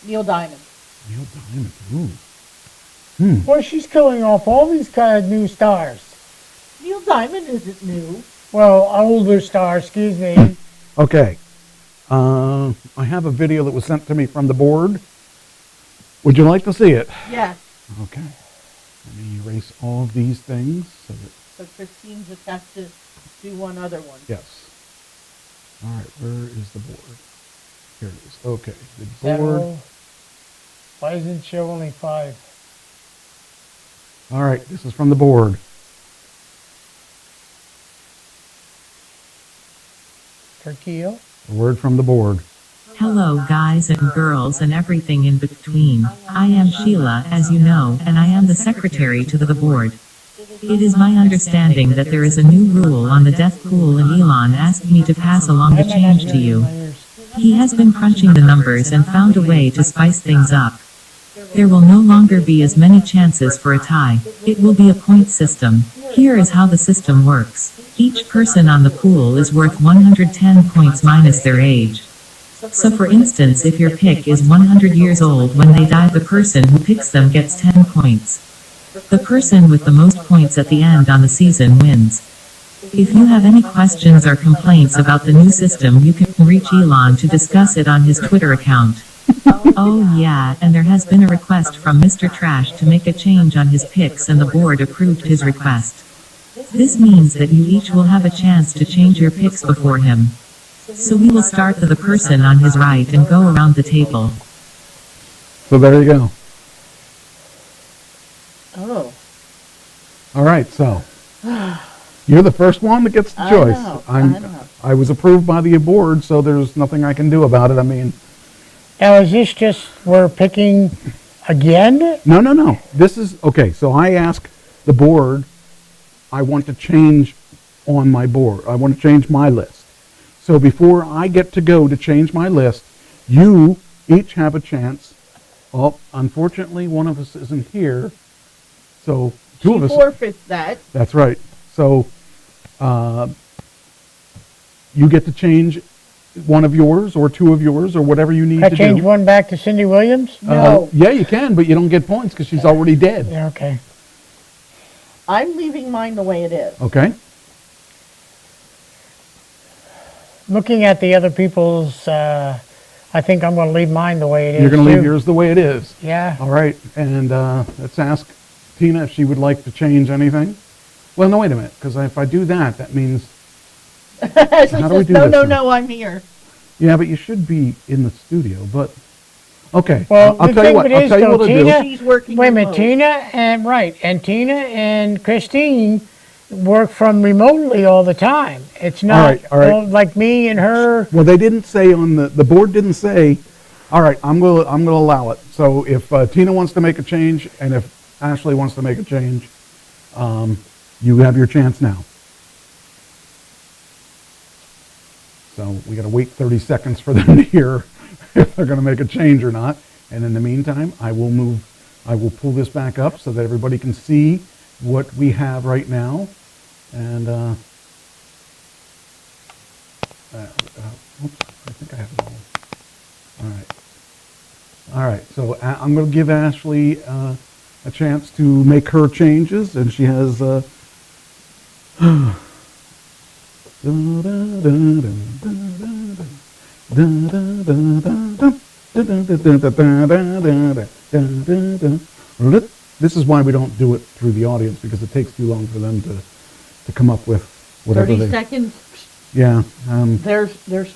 Neil Diamond. Neil Diamond. Ooh. Boy, she's killing off all these kind of new stars. Neil Diamond isn't new. Well, older stars, excuse me. Okay. I have a video that was sent to me from the board. Would you like to see it? Yes. Okay. Let me erase all of these things so that, So Christine just has to do one other one. yes. All right, where is the board? Here it is. Okay, the Is that board. all? Why doesn't it show only 5? All right, this is from the board. Turkey. A word from the board. Hello guys and girls and everything in between. I am Sheila, as you know, and I am the secretary to the board. It is my understanding that there is a new rule on the death pool and Elon asked me to pass along the change to you. He has been crunching the numbers and found a way to spice things up. There will no longer be as many chances for a tie. It will be a point system. Here is how the system works. Each person on the pool is worth 110 points minus their age. So for instance, if your pick is 100 years old when they die, the person who picks them gets 10 points. The person with the most points at the end on the season wins. If you have any questions or complaints about the new system, you can reach Elon to discuss it on his Twitter account. Oh yeah, and there has been a request from Mr. Trash to make a change on his picks and the board approved his request. This means that you each will have a chance to change your picks before him. So we will start with the person on his right and go around the table. So there you go. Oh. All right, so you're the first one that gets the I choice. know, I know. I was approved by the board, so there's nothing I can do about it. I mean, Now, is this just we're picking again? no. This is, okay, so I ask the board, I want to change on my board. I want to change my list. So before I get to go to change my list, you each have a chance. Oh, unfortunately, one of us isn't here. So two She of us. forfeits that. That's right. So, you get to change one of yours or two of yours or whatever you need I to change do. one back to Cindy Williams? Yeah, you can, but you don't get points because she's already dead. Yeah, okay. I'm leaving mine the way it is. Okay. Looking at the other people's, I think I'm going to leave mine the way it is. You're going to leave too. yours the way it is. Yeah. All right. And let's ask Tina if she would like to change anything. Well, no, wait a minute, because if I do that, that means... She How says, do we do no, this no, now? no, I'm here. Yeah, but you should be in the studio, but... Okay, Well, I'll the tell you thing what, of it I'll is, tell you though, what to do. She's working Wait a minute, remote. Tina and Christine work from remotely all the time. It's not All right. well, like me and her. Well, they didn't say on the board didn't say, all right, I'm gonna allow it. So if Tina wants to make a change and if Ashley wants to make a change, you have your chance now. So we got to wait 30 seconds for them to hear if they're going to make a change or not. And in the meantime, I will pull this back up so that everybody can see what we have right now. And oops, I think I have it all. All right. All right. So I'm going to give Ashley a chance to make her changes, and she has. This is why we don't do it through the audience, because it takes too long for them to come up with whatever 30 they... seconds. Yeah. There's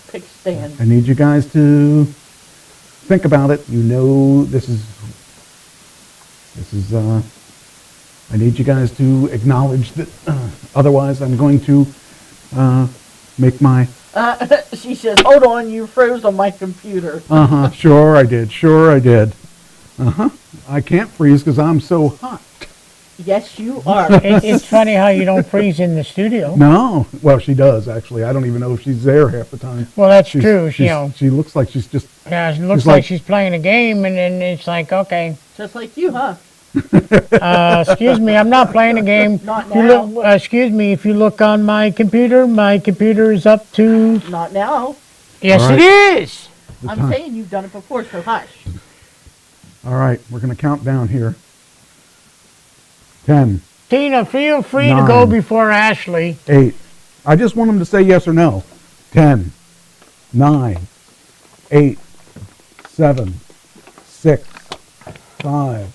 pick stand. I need you guys to think about it. You know, this is, I need you guys to acknowledge that, otherwise I'm going to make my... She says, hold on, you froze on my computer. Sure I did. I can't freeze because I'm so hot. Yes, you are. It's funny how you don't freeze in the studio. No. Well, she does, actually. I don't even know if she's there half the time. Well, that's true. You know. She looks like she's just... Yeah, it looks like she's playing a game, and then it's like, okay. Just like you, huh? Excuse me, I'm not playing a game. Not If you now. look, excuse me, if you look on my computer is up to... Not now. Yes, All right. it is. I'm saying you've done it before, so hush. All right, we're going to count down here. 10, Tina, feel free to go 9, before Ashley. 8. I just want them to say yes or no. 10, 9, 8, 7, 6, 5,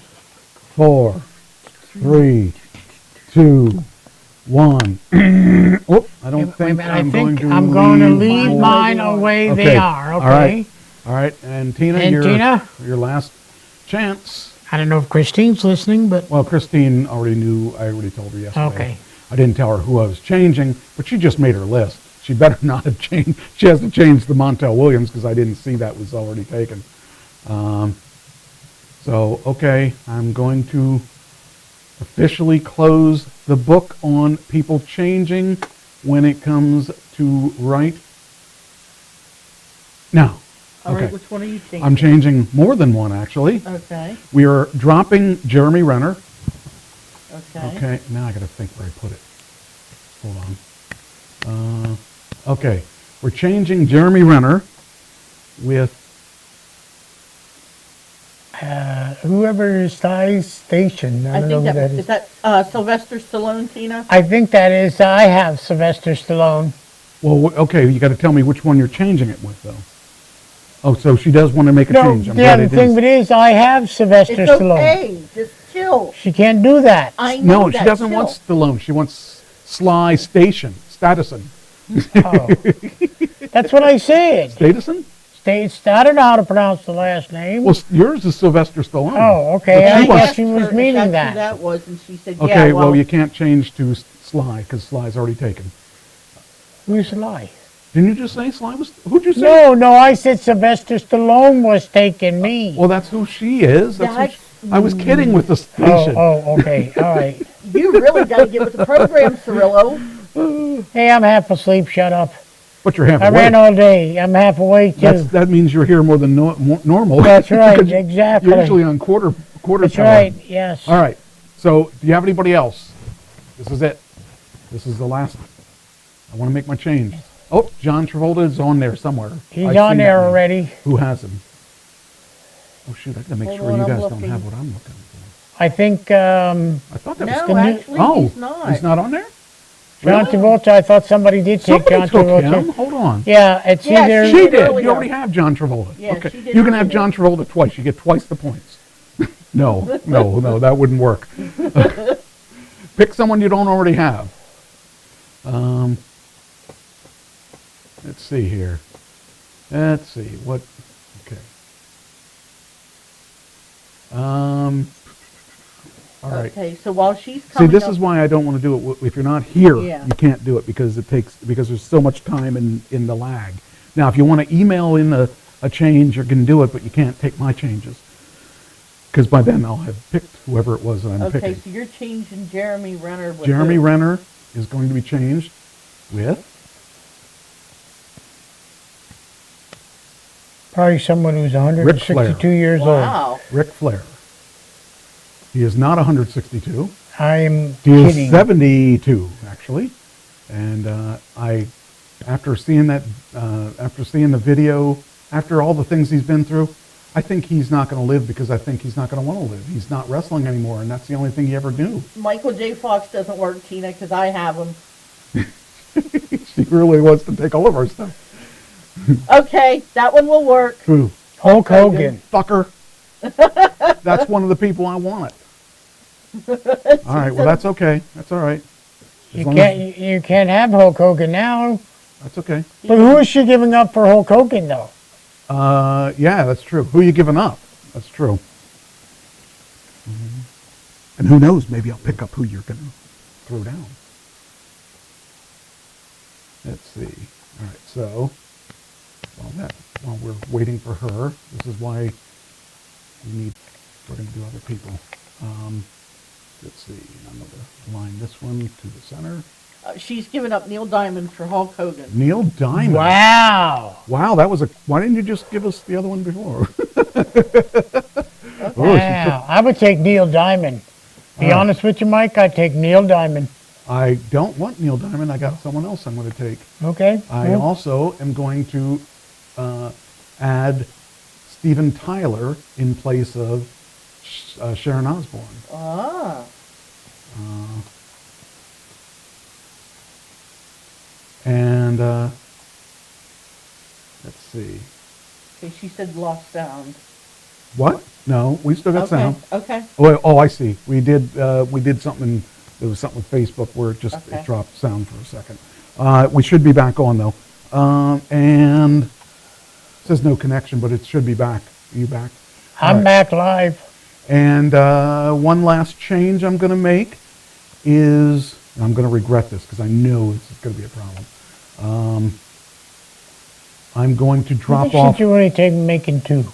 4, 3, 2, 1. Oh, I don't think I'm going to I'm going to leave mine the way they are, okay? All right. And Tina, And your last chance. I don't know if Christine's listening, but... Well, Christine already knew. I already told her yesterday. Okay. I didn't tell her who I was changing, but she just made her list. She better not have changed. She has to change the Montel Williams because I didn't see that was already taken. So, okay, I'm going to officially close the book on people changing when it comes to right now. All right, Okay. which one are you changing? I'm changing more than one, actually. Okay. We are dropping Jeremy Renner. Okay. Okay, now I got to think where I put it. Hold on. Okay, we're changing Jeremy Renner with... whoever is Ty's station. I I don't know think who that that is that Sylvester Stallone, Tina? I think that is, I have Sylvester Stallone. Well, okay, you got to tell me which one you're changing it with, though. Oh, so she does want to make a No, change. I'm yeah, glad I the thing didn't. of it is, I have Sylvester It's Stallone. okay. Just chill. She can't do that. I know No, that. she doesn't chill. want Stallone. She wants Sly Station. Statison. Oh. That's what I said. Statison? I don't know how to pronounce the last name. Well, yours is Sylvester Stallone. Oh, okay. But I she wants- guess she was Her if meaning that's who that. that was, and she said, Okay, yeah, well, you can't change to Sly because Sly's already taken. Who's the lie? Didn't you just say Sly was? Who'd you say? No, I said Sylvester Stallone was taking me. Well, that's who she is. I was kidding with the station. Oh, okay, all right. You really got to get with the program, Cirillo. Hey, I'm half asleep, shut up. But you're half I awake. ran all day. I'm half awake, too. That means you're here more than normal. That's right, Because exactly. You're usually on quarter That's power. right, yes. All right. So, do you have anybody else? This is it. This is the last. I want to make my change. Oh, John Travolta is on there somewhere. He's on there already. Who has him? Oh shoot! I gotta make Hold sure on, you I'm guys don't looking. have what I'm looking for. I think I thought that was No, actually, oh, he's not. he's not on there. John Really? Travolta, I thought somebody did take Somebody John took Travolta. him. Hold on. Yeah, it's Yeah, either... She did. earlier. You already have John Travolta. Yeah, okay. she did You can have earlier. John Travolta twice. You get twice the points. No, that wouldn't work. Pick someone you don't already have. Let's see here. Let's see what. Okay. All right. Okay, so while she's See, coming this up, is why I don't want to do it. If you're not here, Yeah. you can't do it because there's so much time in the lag. Now, if you want to email in a change, you can do it, but you can't take my changes because by then I'll have picked whoever it was that I'm okay, picking. so you're changing Jeremy Renner with Jeremy who? Renner is going to be changed with Probably someone who's Ric Flair. 162 years old. Wow. Ric Flair. He is not 162. I'm He is kidding. 72, actually. And after seeing the video, after all the things he's been through, I think he's not going to live because I think he's not going to want to live. He's not wrestling anymore, and that's the only thing he ever knew. Michael J. Fox doesn't work, Tina, because I have him. She really wants to take all of our stuff. Okay, that one will work. Who? Hulk Hogan. Fucker. That's one of the people I want. All right, well, that's okay. That's all right. As long as- You can't have Hulk Hogan now. That's okay. But who is she giving up for Hulk Hogan, though? Yeah, that's true. Who are you giving up? That's true. And who knows? Maybe I'll pick up who you're going to throw down. Let's see. All right, so while we're waiting for her, this is why we're going to do other people. Let's see. I'm going to line this one to the center. She's given up Neil Diamond for Hulk Hogan. Neil Diamond. Wow. Wow, that was why didn't you just give us the other one before? Oh, Wow. I would take Neil Diamond. Be honest with you, Mike, I'd take Neil Diamond. I don't want Neil Diamond. I got someone else I'm going to take. Okay. I also am going to add Steven Tyler in place of Sharon Osbourne. Ah. And let's see. Okay, she said lost sound. What? No, we still got Okay, sound. okay. Oh, I see. We did something. There was something with Facebook where it Okay. it dropped sound for a second. We should be back on though. And it says no connection, but it should be back. Are you back? All I'm right. back live. And one last change I'm going to make is, and I'm going to regret this because I know this is going to be a problem. I'm going to drop off. Should you only take making two?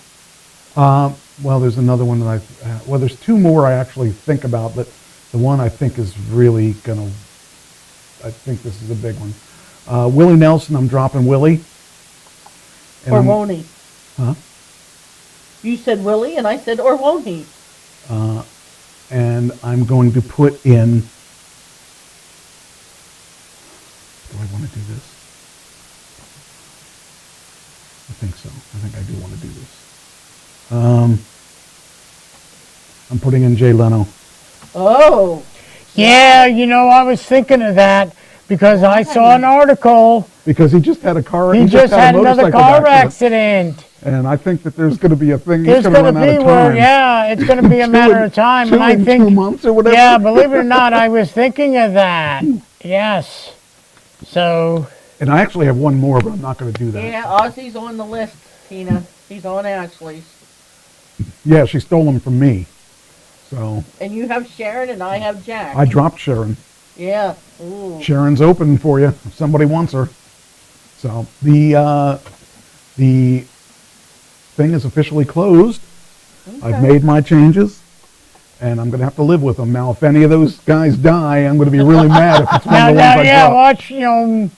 Well, there's another one that there's two more I actually think about, but the one I think is really going to, I think this is a big one. Willie Nelson, I'm dropping Willie. And Or I'm- won't he? Huh? You said Willie, and I said, or won't he? And I'm going to put in, do I want to do this? I think so. I think I do want to do this. I'm putting in Jay Leno. Oh. Yeah, you know, I was thinking of that because I saw an article. Because he just had a car. He just had a another motorcycle car accident. And I think that there's going to be a thing. There's He's going to going to run out be of where, time. yeah, it's going to be a matter of time. Two And I in think, 2 months or whatever. yeah, believe it or not, I was thinking of that. Yes. So. And I actually have one more, but I'm not going to do that. Yeah, Ozzy's on the list, Tina. He's on Ashley's. Yeah, she stole him from me. So And you have Sharon, and I have Jack. I dropped Sharon. Yeah. Ooh. Sharon's open for you if somebody wants her. So the thing is officially closed. I've made my changes, and I'm going to have to live with them. Now, if any of those guys die, I'm going to be really mad if it's one of the ones I dropped. Watch, you know,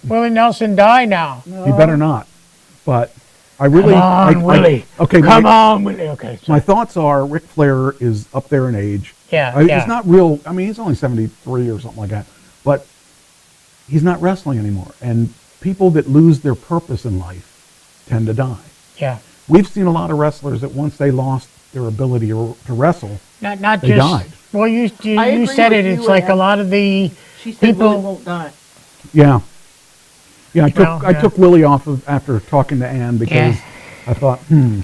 Willie Nelson die now. He better not. But I really... Come on, Willie. Okay, Come on, Willie. Okay. My thoughts are Ric Flair is up there in age. Yeah, He's yeah. not real. I mean, he's only 73 or something like that. But he's not wrestling anymore. And people that lose their purpose in life tend to die. Yeah. We've seen a lot of wrestlers that once they lost their ability to wrestle, Not they just. died. Well, you I agree said with it. you, It's like a Ann. lot of the She said people. Willie won't die. Yeah. Yeah, I Well, I yeah. took Willie off of after talking to Ann because Yeah. I thought,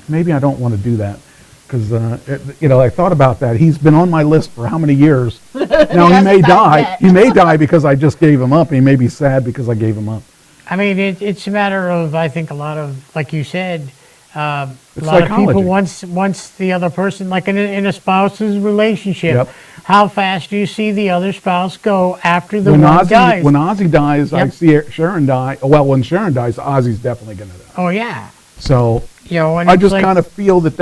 maybe I don't want to do that. Because, I thought about that. He's been on my list for how many years? Now, he may hasn't died die. yet. He may die because I just gave him up. He may be sad because I gave him up. I mean, it's a matter of, I think, a lot of, like you said, a It's lot of psychology. people once the other person, like in a spouse's relationship, Yep. how fast do you see the other spouse go after the When one dies? Ozzy dies, I Yep. see Sharon die. Well, when Sharon dies, Ozzy's definitely going to die. Oh yeah, So and I it's just like- kind of feel that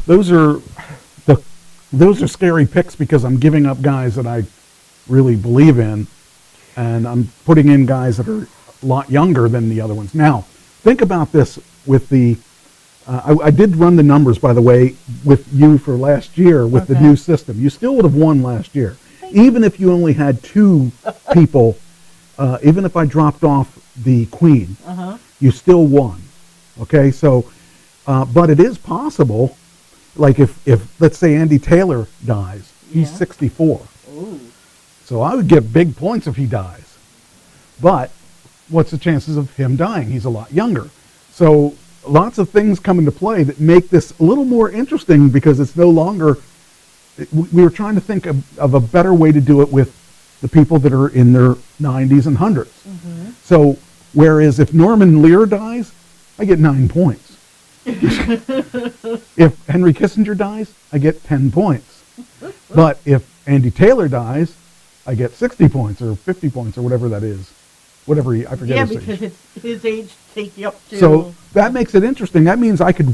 those are scary picks because I'm giving up guys that I really believe in, and I'm putting in guys that are a lot younger than the other ones. Now, think about this with the. I did run the numbers, by the way, with you for last year with the new system. You still would have won last year, even if you only had 2 people. Even if I dropped off the queen, you still won. Okay, so, but it is possible. Like if let's say Andy Taylor dies, he's 64. Ooh. So I would get big points if he dies. But what's the chances of him dying? He's a lot younger. So lots of things come into play that make this a little more interesting because it's no longer. We were trying to think of a better way to do it with the people that are in their 90s and 100s. So whereas if Norman Lear dies, I get 9 points. If Henry Kissinger dies, I get 10 points. But if Andy Taylor dies, I get 60 points or 50 points or whatever that is. I forget Yeah, his age. because it's his age take you up to. So that makes it interesting. That means I could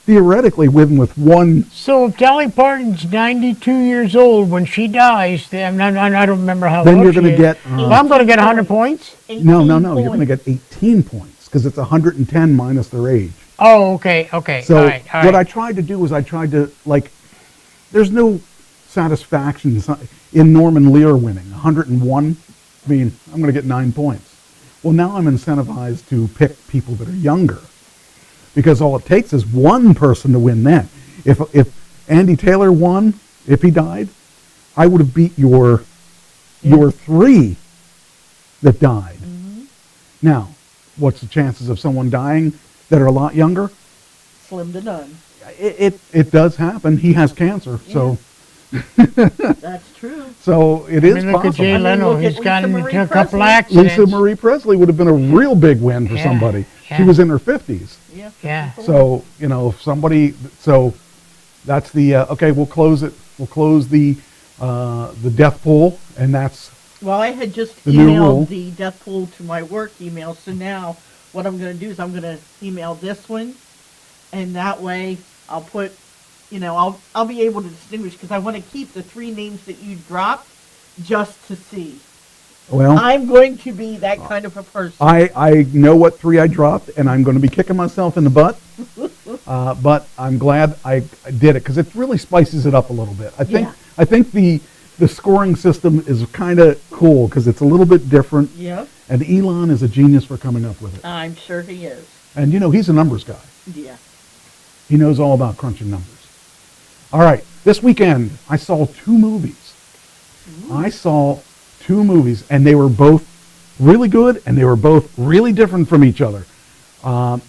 theoretically win with one. So if Dolly Parton's 92 years old when she dies, then I don't remember how Then old you're she going to is. get. Well, I'm going to get 100 points. No. You're going to get 18 points because it's 110 minus their age. Oh, okay. So all right. what I tried to do was I tried to, there's no satisfaction in Norman Lear winning. 101, I mean, I'm going to get 9 points. Well, now I'm incentivized to pick people that are younger because all it takes is one person to win then. If Andy Taylor won, if he died, I would have beat your 3 that died. Now, what's the chances of someone dying that are a lot younger? Slim to none. It does happen. He has cancer, so That's true. so it is look at Jay possible. Leno. look at He's gotten Lisa into Marie a couple Presley. accidents. Lisa Marie Presley would have been a real big win for Yeah, somebody. She yeah. was in her 50s. Yeah. Yeah. So, if somebody, so that's the, okay, we'll close it. We'll close the death pool, and that's, Well, I had just The new rule. emailed the death pool to my work email, so now what I'm going to do is I'm going to email this one, and that way I'll put, I'll be able to distinguish because I want to keep the 3 names that you dropped just to see. well, I'm going to be that kind of a person. I know what 3 I dropped, and I'm going to be kicking myself in the butt. But I'm glad I did it because it really spices it up a little bit. I think the scoring system is kind of cool because it's a little bit different. Yeah, And Elon is a genius for coming up with it. I'm sure he is. And he's a numbers guy. Yeah. He knows all about crunching numbers. All right, this weekend I saw 2 movies. I saw 2 movies, and they were both really good, and they were both really different from each other.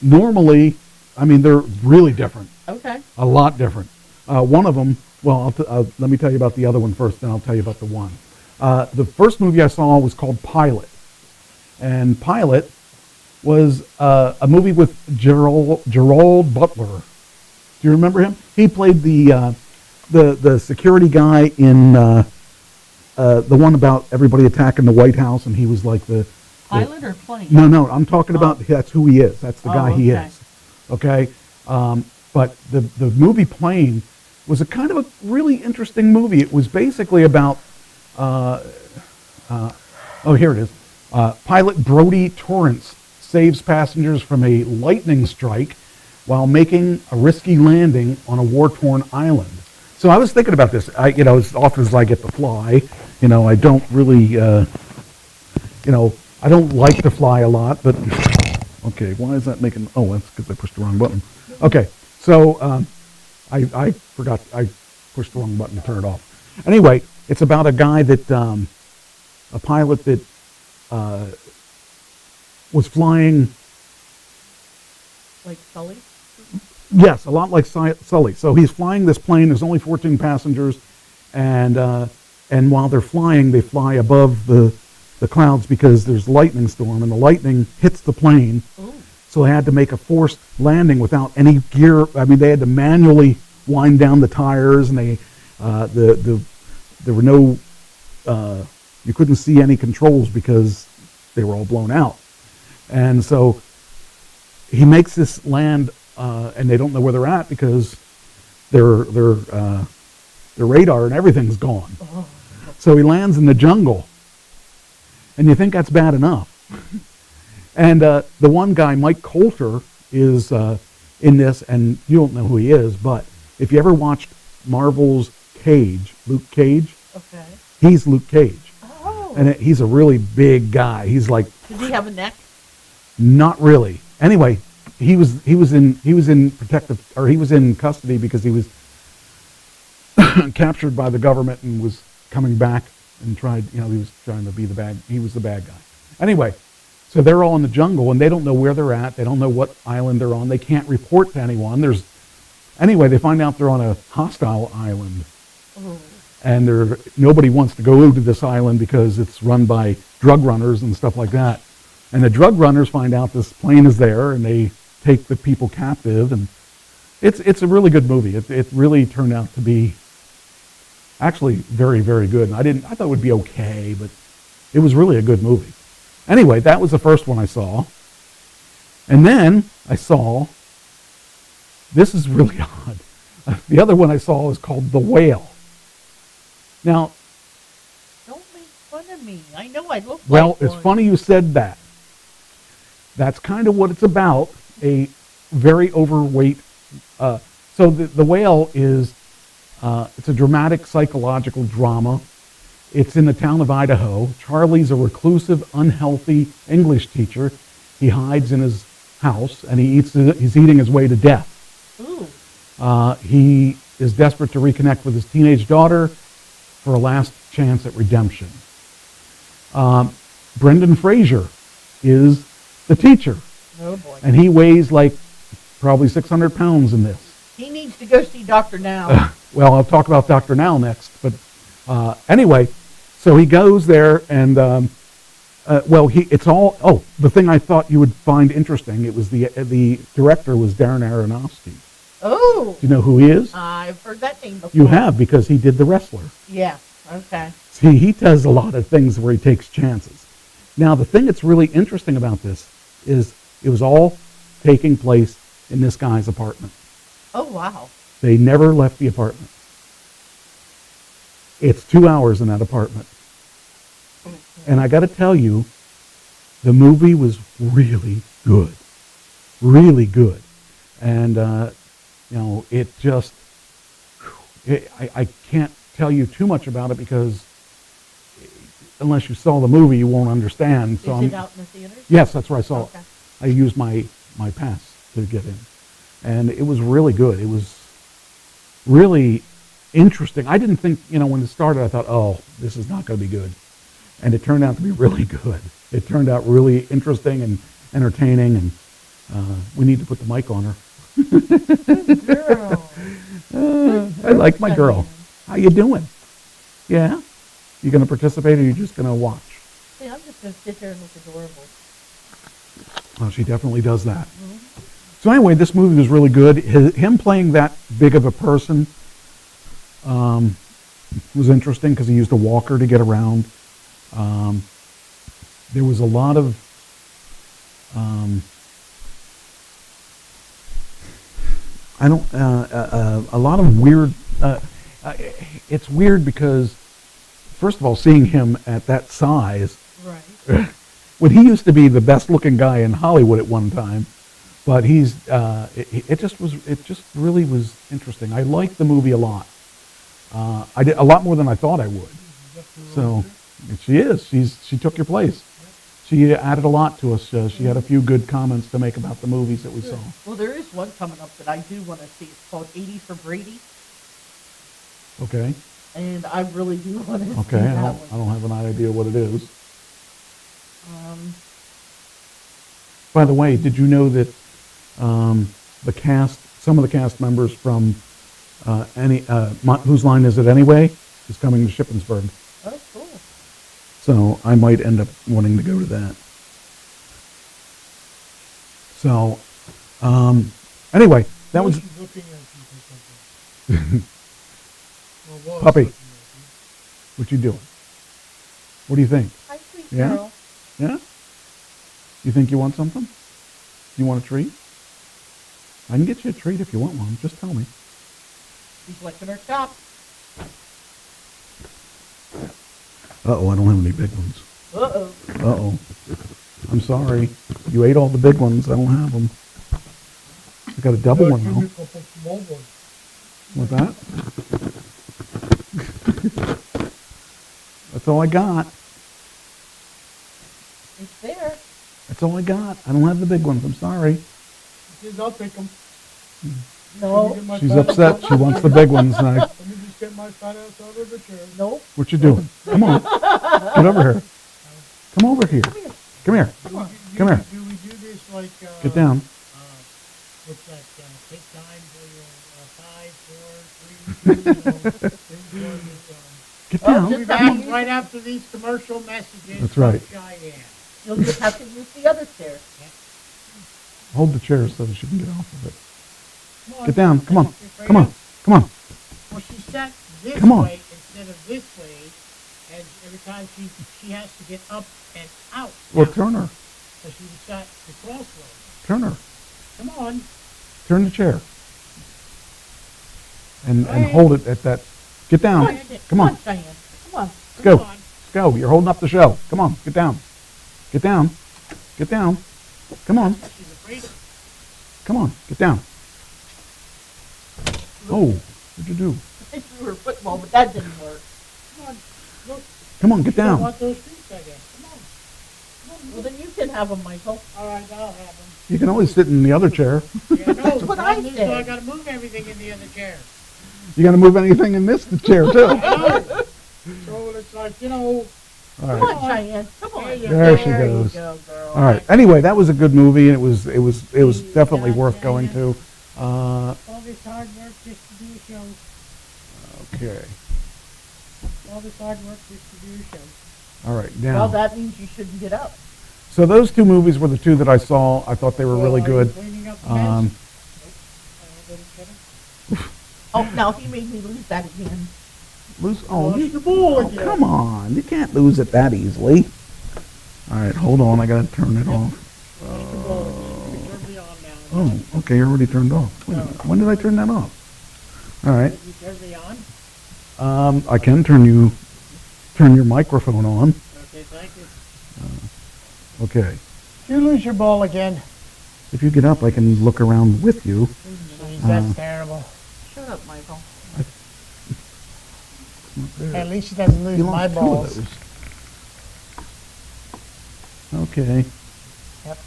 Normally, I mean, they're really different, Okay. a lot different. One of them, well, let me tell you about the other one first, then I'll tell you about the one. The first movie I saw was called Pilot. And Pilot was a movie with Gerald Butler. Do you remember him? He played the security guy in the one about everybody attacking the White House, and he was like the Pilot or plane? No, I'm talking about that's who he is. That's the guy he okay. is. Okay, but the movie Plane was a kind of a really interesting movie. It was basically about here it is. Pilot Brody Torrance saves passengers from a lightning strike while making a risky landing on a war-torn island. So I was thinking about this. As often as I get to fly, I don't really, I don't like to fly a lot, but, okay, why is that making, that's because I pushed the wrong button. Okay, so I forgot, I pushed the wrong button to turn it off. Anyway, it's about a guy that, a pilot that was flying. Like Sully? Yes, a lot like Sully. So he's flying this plane. There's only 14 passengers, and while they're flying, they fly above the clouds because there's a lightning storm, and the lightning hits the plane. Ooh. So they had to make a forced landing without any gear. I mean, they had to manually wind down the tires, and there were no. You couldn't see any controls because they were all blown out, and so he makes this land. And they don't know where they're at because their radar and everything's gone. Oh. So he lands in the jungle, and you think that's bad enough. And the one guy, Mike Coulter, is in this, and you don't know who he is, but if you ever watched Marvel's Cage, Luke Cage, okay, he's Luke Cage. Oh. And he's a really big guy. He's like, does he have a neck? Not really. Anyway. He was in custody because he was captured by the government and was coming back and he was trying to be he was the bad guy. Anyway, so they're all in the jungle and they don't know where they're at. They don't know what island they're on. They can't report to anyone. Anyway, they find out they're on a hostile island. Oh. And nobody wants to go to this island because it's run by drug runners and stuff like that. And the drug runners find out this plane is there and they take the people captive, and it's a really good movie. It really turned out to be actually very, very good. And I thought it would be okay, but it was really a good movie. Anyway, that was the first one I saw. And then I saw, this is really odd. The other one I saw was called The Whale. Now, don't make fun of me. I know I look well, like it's one. funny you said that. That's kind of what it's about. A very overweight. So the Whale is it's a dramatic psychological drama. It's in the town of Idaho. Charlie's a reclusive, unhealthy English teacher. He hides in his house and he's eating his way to death. Ooh. He is desperate to reconnect with his teenage daughter for a last chance at redemption. Brendan Fraser is the teacher. Oh boy. And he weighs like probably 600 pounds in this. He needs to go see Dr. Now. Well, I'll talk about Dr. Now next. But anyway, so he goes there and, the thing I thought you would find interesting, it was the director was Darren Aronofsky. Oh. Do you know who he is? I've heard that name before. You have, because he did The Wrestler. Yeah, okay. See, he does a lot of things where he takes chances. Now, the thing that's really interesting about this is it was all taking place in this guy's apartment. Oh, wow. They never left the apartment. It's 2 hours in that apartment. And I got to tell you, the movie was really good. Really good. And, it just, I can't tell you too much about it because unless you saw the movie, you won't understand. So Is it out in the theaters? Yes, that's where I saw Okay. it. I used my pass to get in. And it was really good. It was really interesting. I didn't think, when it started, I thought, oh, this is not going to be good. And it turned out to be really good. It turned out really interesting and entertaining, and we need to put the mic on her. Good girl. I like my girl. How you doing? Yeah? You going to participate, or are you just going to watch? Yeah, I'm just going to sit there and look adorable. Well, she definitely does that. Mm-hmm. So anyway, this movie was really good. Him playing that big of a person was interesting because he used a walker to get around. There was a lot of a lot of weird. It's weird because, first of all, seeing him at that size, right? When he used to be the best-looking guy in Hollywood at one time, but it just really was interesting. I liked the movie a lot. I did a lot more than I thought I would. So she took your place. She added a lot to us. She had a few good comments to make about the movies that we saw. Well, there is one coming up that I do want to see. It's called 80 for Brady. Okay. And I really do want to see Okay. that I one. don't have an idea what it is. By the way, did you know that some of the cast members from Whose Line Is It Anyway is coming to Shippensburg? Oh, cool. So I might end up wanting to go to that. So, anyway, that was Puppy. What you doing? What do you think? Hi, sweet Yeah? girl. Yeah? You think you want something? You want a treat? I can get you a treat if you want one. Just tell me. She's licking her chops. Uh-oh, I don't have any big ones. Uh-oh. Uh-oh. I'm sorry. You ate all the big ones. I don't have them. I got a double one, though. What's that? That's all I got. It's there. That's all I got. I don't have the big ones. I'm sorry. I'll take them. No. She's upset. She wants the big ones. And Let me just get my fat ass out of the chair. Nope. what you doing? Come on. Get over here. Come over here. Come here. Come here. Do we do this like... Get down. What's that? Take time for your 5, 4, 3, 2, Get down. We'll be back right after these commercial messages. That's right. From Cheyenne. You'll just have to use the other chair. Hold the chair so that she can get off of it. Come on. Get down. Come on. Right Come on. up. Come on. Well, she sat this Come on. way instead of this way, and every time she has to get up and out. Well, turn her. So she sat the cross way. Turn her. Come on. Turn the chair. And hold it at that. Get down. Come on. Diane. Come on. Let's go. Let's go. You're holding up the show. Come on. Get down. Get down. Get down. Come on. She's afraid. Come on. Get down. Oh, what'd you do? I threw her football, but that didn't work. Come on. Look. Come on. Get You don't down. want those treats, I guess. Come on. Well, then you can have them, Michael. All right, I'll have them. You can always sit in the other chair. Yeah, no, That's what I So said. I got to move everything in the other chair. You gonna move anything in this chair too? I know. So it's like, you know. All Come right. on, Cheyenne. Come on. There she There you goes. go, girl. All right. Anyway, that was a good movie, and it was definitely worth going to. All this hard work just to do a show. Okay. All this hard work just to do a show. All right. Well, Now, that means you shouldn't get up. so those two movies were the two that I saw. I thought they were really Are you good. cleaning up the mess? Oh, now he made me lose that again. Lose. Lost the ball Oh, again. come on! You can't lose it that easily. All right, hold on. I gotta turn it off. Lost the ball again. You can turn me on now. Oh, okay. You're already turned off. Wait a minute. When did I turn that off? All right. You turn me on? I can turn your microphone on. Okay, thank you. Okay. You lose your ball again. If you get up, I can look around with you. Jeez, that's terrible. Shut up, Michael. At least he doesn't lose You my lost two balls. of those. Okay. At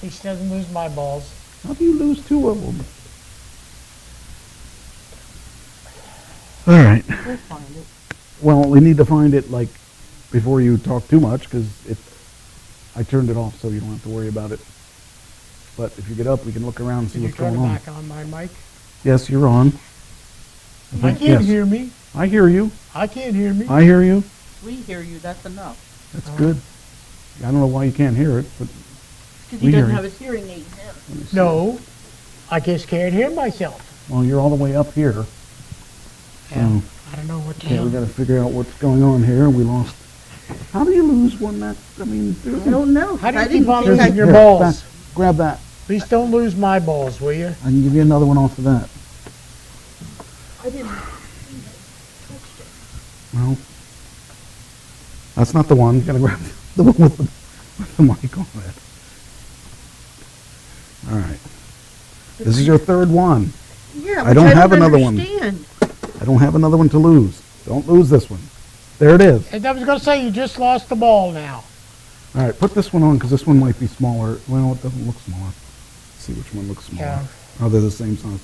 least he doesn't lose my balls. How do you lose two of them? All right. We'll find it. Well, we need to find it like before you talk too much because I turned it off so you don't have to worry about it. But if you get up, we can look around and see Did you what's turn going it on. back on my mic? Yes, you're on. I think- can't yes. hear me. I hear you. I can't hear me. I hear you. We hear you. That's enough. That's good. I don't know why you can't hear it, but Because we he hear doesn't you. have his hearing aid in. No, I just can't hear myself. Well, you're all the way up here. Yeah, So, I don't know what the okay, hell. we got to figure out what's going on here. We lost. How do you lose one that? I mean, there's I don't know. How do I you didn't keep on think losing I- your Here, balls? that- grab that. Please don't lose my balls, will you? I can give you another one off of that. I didn't. Well, that's not the one. You gotta grab the one with the mic on it. All right. This is your third one. Yeah, I don't have another one. understand. I I don't have another one to lose. Don't lose this one. There it is. And I was going to say, you just lost the ball now. All right, put this one on because this one might be smaller. Well, it doesn't look smaller. Let's see which one looks smaller. Yeah. Oh, they're the same size.